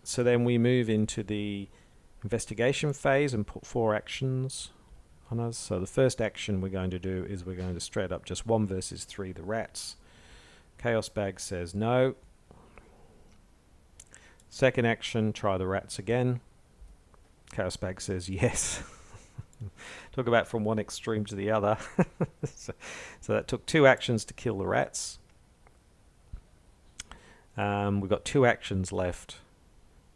So then we move into the investigation phase and put 4 actions on us. So the first action we're going to do is we're going to straight up just 1 versus 3 the rats. Chaos Bag says no. Second action, try the rats again. Chaos Bag says yes. Talk about from one extreme to the other. so that took 2 actions to kill the rats. We've got 2 actions left.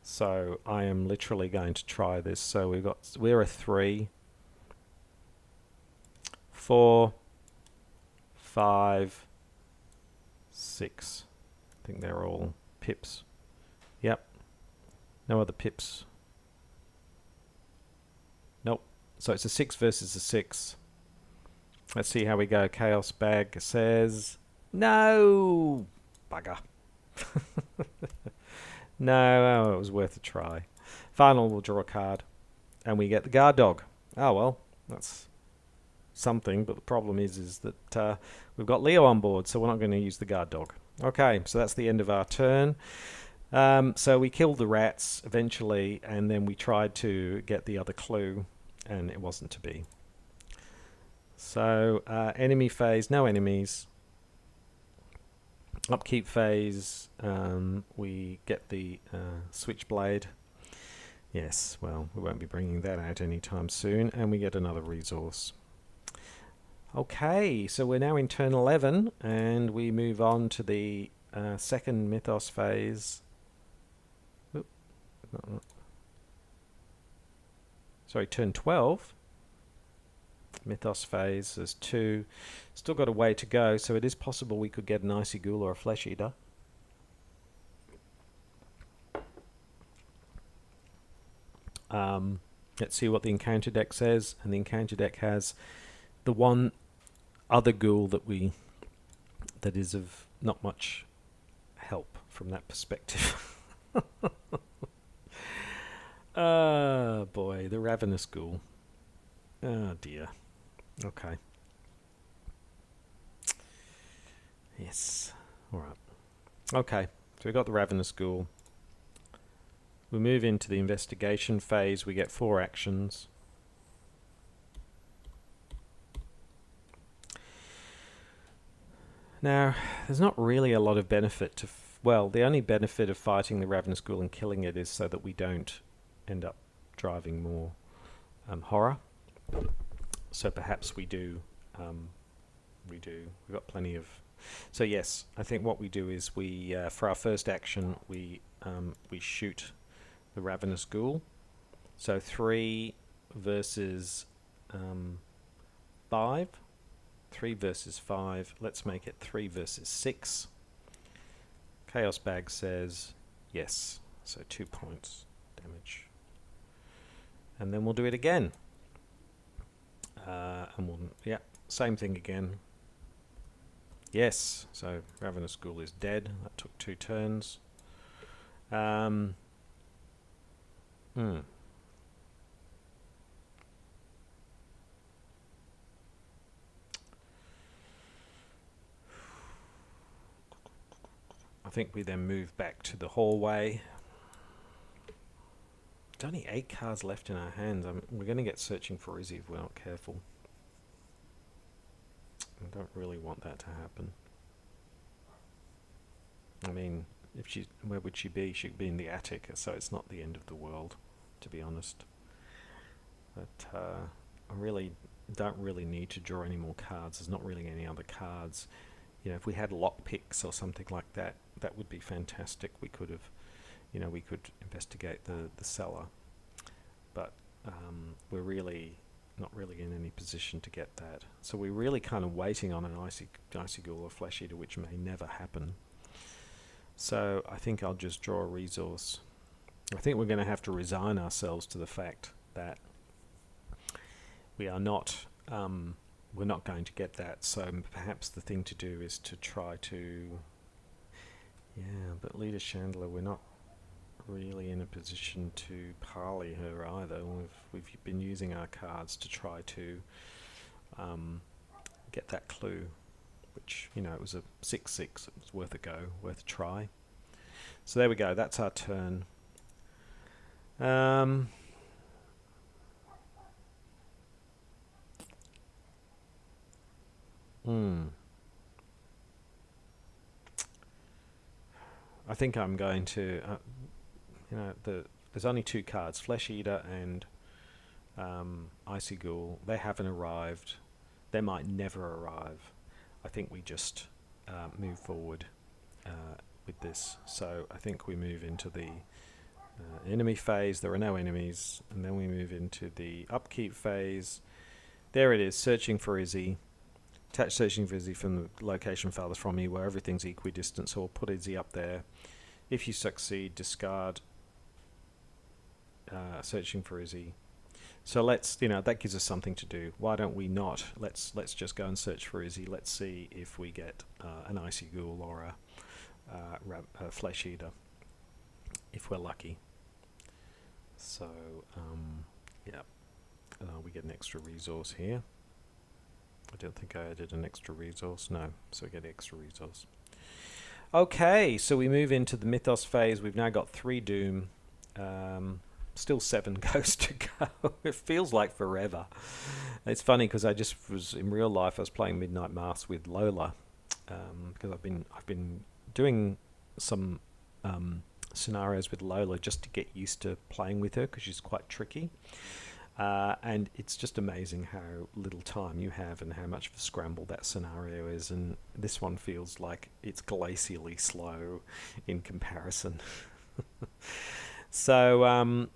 So I am literally going to try this. So we're a 3, 4, 5, 6. I think they're all pips. Yep. No other pips. Nope. So it's a 6 versus a 6. Let's see how we go. Chaos Bag says no. Bugger. No, oh, it was worth a try. Final, we'll draw a card. And we get the guard dog. Oh, well, that's something. But the problem is that we've got Leo on board, so we're not going to use the guard dog. Okay, so that's the end of our turn. So we killed the rats eventually, and then we tried to get the other clue, and it wasn't to be. So enemy phase, no enemies. Upkeep phase, we get the switchblade. Yes, well, we won't be bringing that out anytime soon, and we get another resource. Okay, so we're now in turn 11, and we move on to the second mythos phase. Oop. Sorry, turn 12. Mythos phase, there's 2. Still got a way to go, so it is possible we could get an icy ghoul or a flesh eater. Let's see what the encounter deck says, and the encounter deck has the one other ghoul that is of not much help from that perspective. Oh boy, the ravenous ghoul. Oh dear. Okay. Yes. Alright. Okay. So we got the ravenous ghoul. We move into the investigation phase. We get 4 actions. Now, there's not really a lot of benefit to... well, the only benefit of fighting the ravenous ghoul and killing it is so that we don't end up driving more horror. So perhaps we do. We've got plenty of. So yes, I think what we do is we, for our first action, we shoot the ravenous ghoul. So 3 versus 5. 3 versus 5. Let's make it 3 versus 6. Chaos Bag says yes. So 2 points damage. And then we'll do it again. And we'll, yeah, same thing again. Yes, so Ravenous Ghoul is dead. That took 2 turns. I think we then move back to the hallway. There's only 8 cards left in our hands. We're going to get searching for Izzy if we're not careful. I don't really want that to happen. I mean, where would she be? She'd be in the attic, so it's not the end of the world, to be honest. But I really don't really need to draw any more cards. There's not really any other cards. You know, if we had lockpicks or something like that, that would be fantastic. We could have, you know, we could investigate the cellar. But we're really not really in any position to get that. So we're really kind of waiting on an icy ghoul or flesh eater, which may never happen. So I think I'll just draw a resource. I think we're going to have to resign ourselves to the fact that we are not, we're not going to get that. So perhaps the thing to do is to try to, yeah, but Leader Chandler, we're not really in a position to parley her either. We've been using our cards to try to get that clue, which, you know, it was a 6/6. It was worth a go, worth a try. So there we go. That's our turn. I think I'm going to, you know, there's only 2 cards, Flesh Eater and Icy Ghoul. They haven't arrived. They might never arrive. I think we just move forward with this. So I think we move into the enemy phase. There are no enemies. And then we move into the upkeep phase. There it is, searching for Izzy. Attach searching for Izzy from the location farthest from you where everything's equidistant. So we'll put Izzy up there. If you succeed, discard searching for Izzy. So let's, you know, that gives us something to do. Why don't we not? Let's just go and search for Izzy. Let's see if we get an Icy Ghoul or a Flesh Eater, if we're lucky. So, yeah, we get an extra resource here. I don't think I added an extra resource. No, so we get extra resource. Okay, so we move into the Mythos phase. We've now got 3 Doom. Still 7 ghosts to go. It feels like forever. It's funny because I just was, in real life, I was playing Midnight Mass with Lola, because I've been doing some scenarios with Lola just to get used to playing with her because she's quite tricky. And it's just amazing how little time you have and how much of a scramble that scenario is. And this one feels like it's glacially slow in comparison. So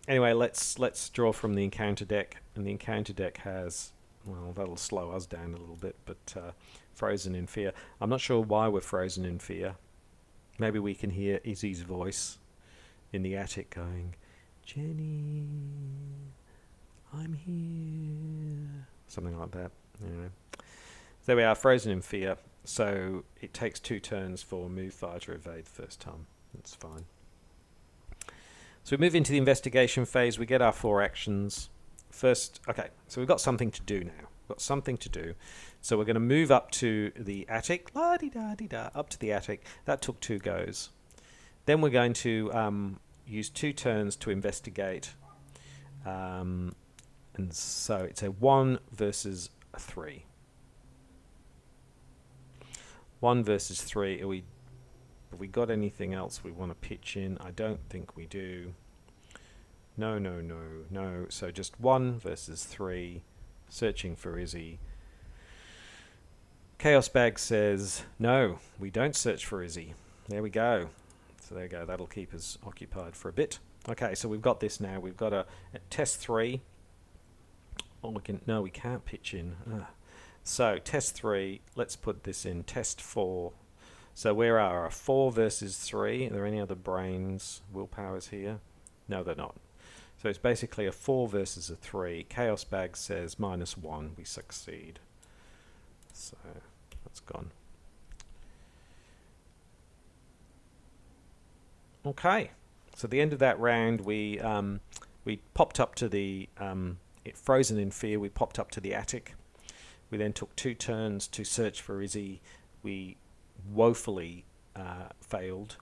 anyway, let's draw from the encounter deck. And the encounter deck has, well, that'll slow us down a little bit, but Frozen in Fear. I'm not sure why we're frozen in fear. Maybe we can hear Izzy's voice in the attic going, Jenny, I'm here. Something like that. Anyway. There we are, Frozen in Fear. So it takes 2 turns for move, fire to evade the first time. That's fine. So we move into the investigation phase. We get our 4 actions. First, okay, so we've got something to do now. We've got something to do. So we're going to move up to the attic. La-di-da-di-da, up to the attic. That took 2 goes. Then we're going to use 2 turns to investigate. And so it's a 1 versus a 3. 1 versus 3. Have we got anything else we want to pitch in? I don't think we do. No. So just 1 versus 3. searching for Izzy. Chaos Bag says, no, we don't search for Izzy. There we go. So there you go. That'll keep us occupied for a bit. Okay, so we've got this now. We've got a test 3. Oh, we can't pitch in. So test 3. Let's put this in test 4. So where are our 4 versus 3? Are there any other brains, willpowers here? No, they're not. So it's basically a 4 versus a 3. Chaos Bag says -1. We succeed. So that's gone. Okay. So at the end of that round, we popped up to the frozen in fear. We popped up to the attic. We then took 2 turns to search for Izzy. We woefully failed.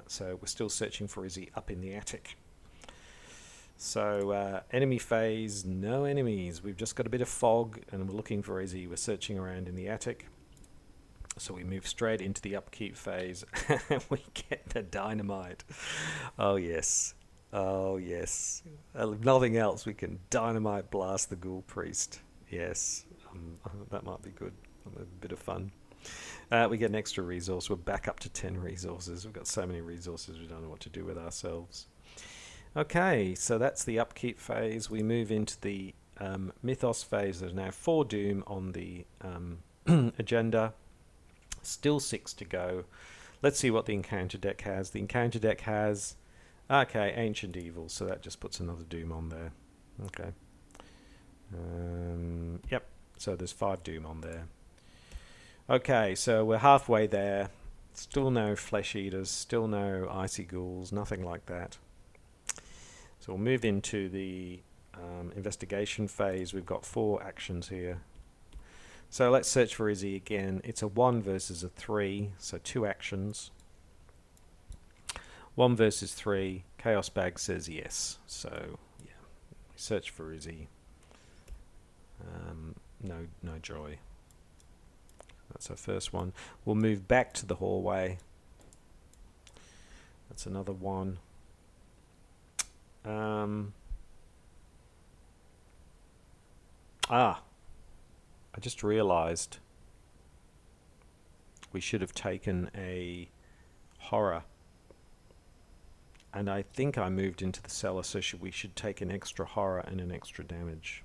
So we're still searching for Izzy up in the attic. So enemy phase, no enemies. We've just got a bit of fog and we're looking for Izzy. We're searching around in the attic. So we move straight into the upkeep phase and we get the dynamite. Oh yes. Oh yes. If nothing else, we can dynamite blast the ghoul priest. Yes. That might be good. A bit of fun. We get an extra resource. We're back up to 10 resources. We've got so many resources we don't know what to do with ourselves. Okay, so that's the upkeep phase. We move into the mythos phase. There's now 4 doom on the agenda. Still 6 to go. Let's see what the encounter deck has. The encounter deck has, okay, Ancient Evil, so that just puts another doom on there. Okay. Yep, so there's 5 doom on there. Okay, so we're halfway there. Still no flesh eaters, still no icy ghouls, nothing like that. So we'll move into the investigation phase. We've got 4 actions here. So let's search for Izzy again. It's a 1 versus a 3, so 2 actions. 1 versus 3. Chaos Bag says yes. So yeah, we search for Izzy. No joy. That's our first one. We'll move back to the hallway. That's another 1. I just realized we should have taken a horror, and I think I moved into the cellar, so we should take an extra horror and an extra damage.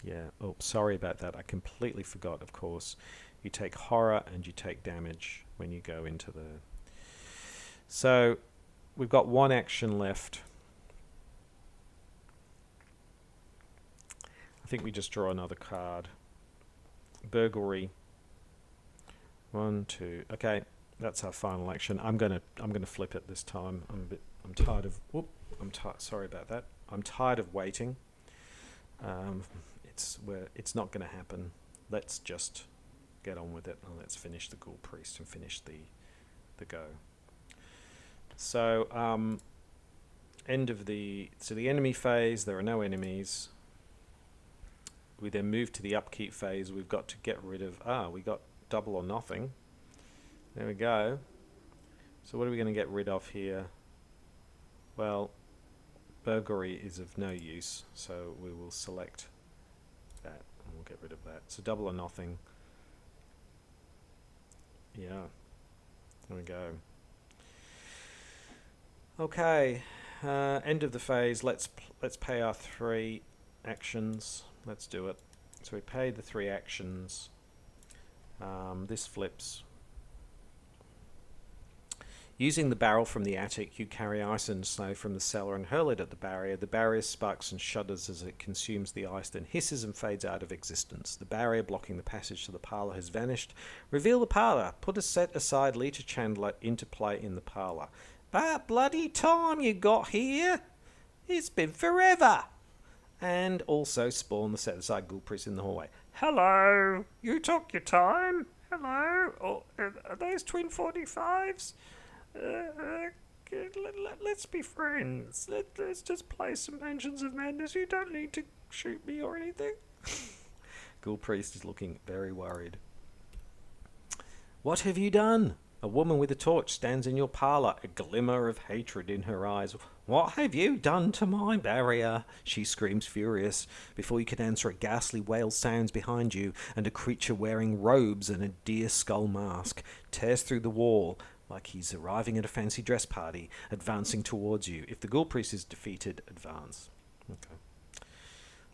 Yeah, oh, sorry about that. I completely forgot, of course. You take horror and you take damage when you go into the... So, we've got 1 action left. I think we just draw another card. Burglary. 1, 2. Okay, that's our final action. I'm gonna flip it this time. I'm tired of... Whoop, sorry about that. I'm tired of waiting. It's not going to happen. Let's just get on with it and let's finish the ghoul priest and finish the go. So end of the enemy phase. There are no enemies. We then move to the upkeep phase. We've got to get rid of we got double or nothing. There we go. So what are we going to get rid of here? Well, burglary is of no use, so we will select that and we'll get rid of that. So double or nothing. Yeah, there we go. Okay, end of the phase. Let's pay our 3 actions. Let's do it. So we pay the 3 actions. This flips. Using the barrel from the attic, you carry ice and snow from the cellar and hurl it at the barrier. The barrier sparks and shudders as it consumes the ice, then hisses and fades out of existence. The barrier blocking the passage to the parlour has vanished. Reveal the parlour. Put a set aside Leader Chandler into play in the parlour. But bloody time you got here. It's been forever. And also spawn the set aside ghoul priest in the hallway. Hello. You took your time. Hello. Oh, are those twin 45s? Let's be friends. Let's just play some Mansions of Madness. You don't need to shoot me or anything. Ghoul priest is looking very worried. What have you done? A woman with a torch stands in your parlour, a glimmer of hatred in her eyes. What have you done to my barrier? She screams furious. Before you can answer, a ghastly wail sounds behind you, and a creature wearing robes and a deer skull mask tears through the wall like he's arriving at a fancy dress party, advancing towards you. If the ghoul priest is defeated, advance. Okay.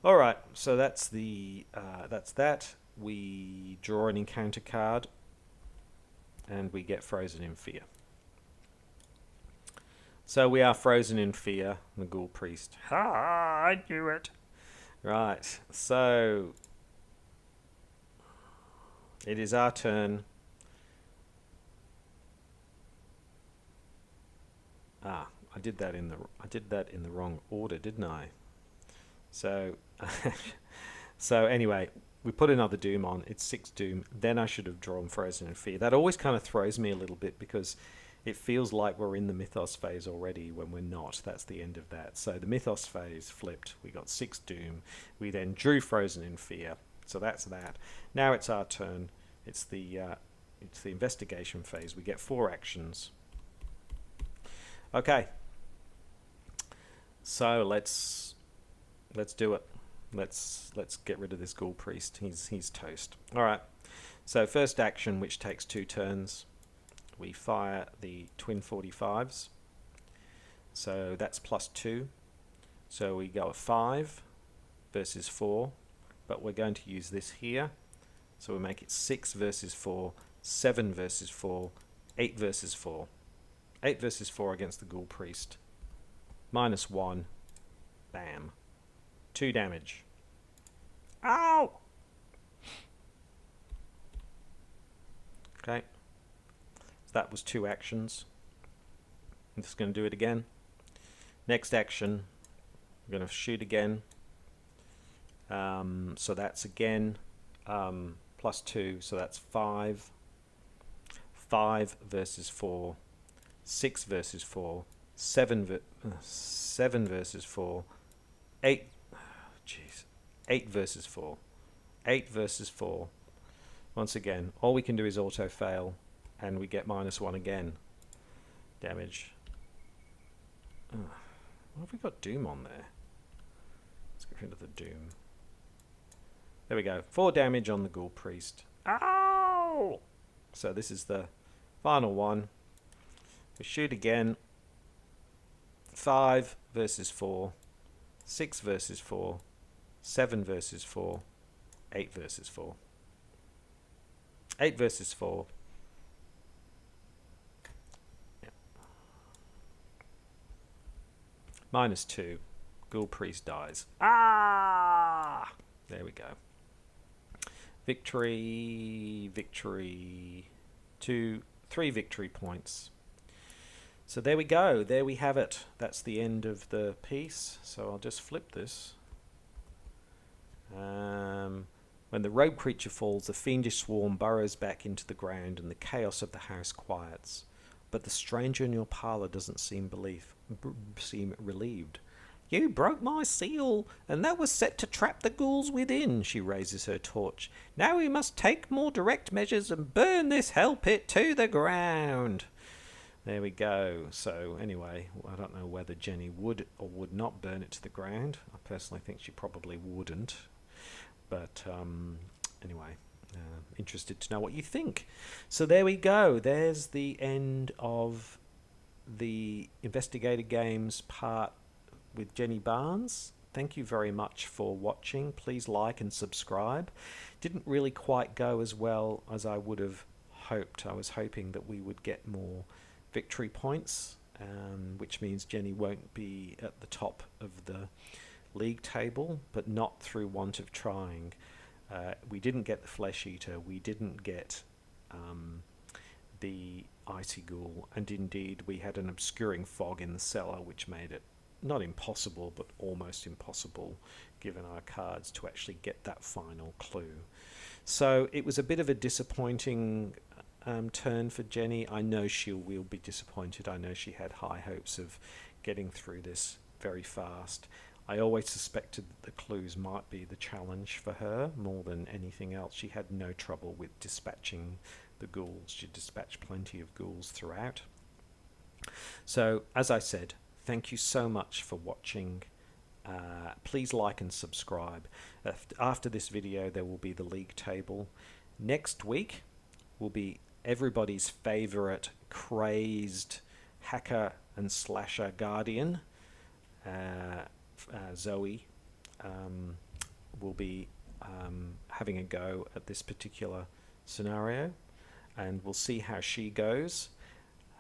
All right, so that's that. We draw an encounter card, and we get frozen in fear. So we are frozen in fear, the ghoul priest. Ha! I knew it. Right, so it is our turn. I did that in the wrong order, didn't I? So so anyway, we put another doom on. It's 6 doom. Then I should have drawn frozen in fear. That always kind of throws me a little bit because it feels like we're in the mythos phase already when we're not. That's the end of that. So the mythos phase flipped. We got 6 doom. We then drew frozen in fear. So that's that. Now it's our turn. It's the investigation phase. We get 4 actions. Okay. So let's do it. Let's get rid of this ghoul priest. He's toast. All right. So first action, which takes 2 turns, we fire the twin 45s. So that's +2. So we go a 5 versus 4, but we're going to use this here. So we make it 6 versus 4, 7 versus 4, 8 versus 4. 8 versus 4 against the ghoul priest. -1. Bam. 2 damage. Ow! Okay. So that was 2 actions. I'm just going to do it again. Next action, I'm going to shoot again. So that's again +2, so that's 5. 5 versus 4. 6 versus 4. 7 versus 4. 8. Jeez. 8 versus 4. 8 versus 4. Once again, all we can do is auto fail, and we get -1 again. Damage. What have we got doom on there? Let's get rid of the doom. There we go. 4 damage on the ghoul priest. Ow! So this is the final one. We shoot again. 5 versus 4. 6 versus 4. 7 versus 4. 8 versus 4. 8 versus 4. Yep. -2. Ghoul priest dies. Ah! There we go. Victory, victory. 3 victory points. So there we go. There we have it. That's the end of the piece. So I'll just flip this. When the rogue creature falls, the fiendish swarm burrows back into the ground and the chaos of the house quiets. But the stranger in your parlour doesn't seem relieved. You broke my seal, and that was set to trap the ghouls within. She raises her torch. Now we must take more direct measures and burn this hell pit to the ground. There we go. So anyway, I don't know whether Jenny would or would not burn it to the ground. I personally think she probably wouldn't. But anyway, interested to know what you think. So there we go. There's the end of the Investigator Games part with Jenny Barnes. Thank you very much for watching. Please like and subscribe. Didn't really quite go as well as I would have hoped. I was hoping that we would get more victory points, which means Jenny won't be at the top of the league table, but not through want of trying. We didn't get the Flesh Eater, we didn't get the Icy Ghoul, and indeed we had an obscuring fog in the cellar, which made it not impossible, but almost impossible, given our cards, to actually get that final clue. So it was a bit of a disappointing turn for Jenny. I know she will be disappointed. I know she had high hopes of getting through this very fast. I always suspected that the clues might be the challenge for her more than anything else. She had no trouble with dispatching the ghouls. You dispatch plenty of ghouls throughout. So, as I said, thank you so much for watching. Please like and subscribe. After this video, there will be the league table. Next week will be everybody's favorite crazed hacker and slasher guardian, Zoe, will be having a go at this particular scenario, and we'll see how she goes.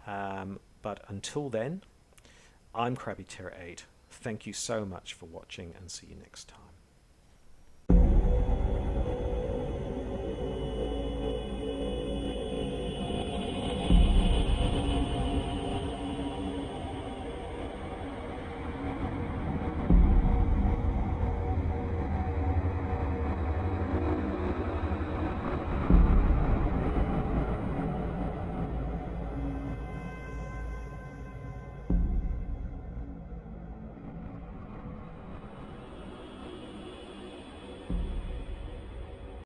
But until then, I'm Krabby Terror 8. Thank you so much for watching, and see you next time.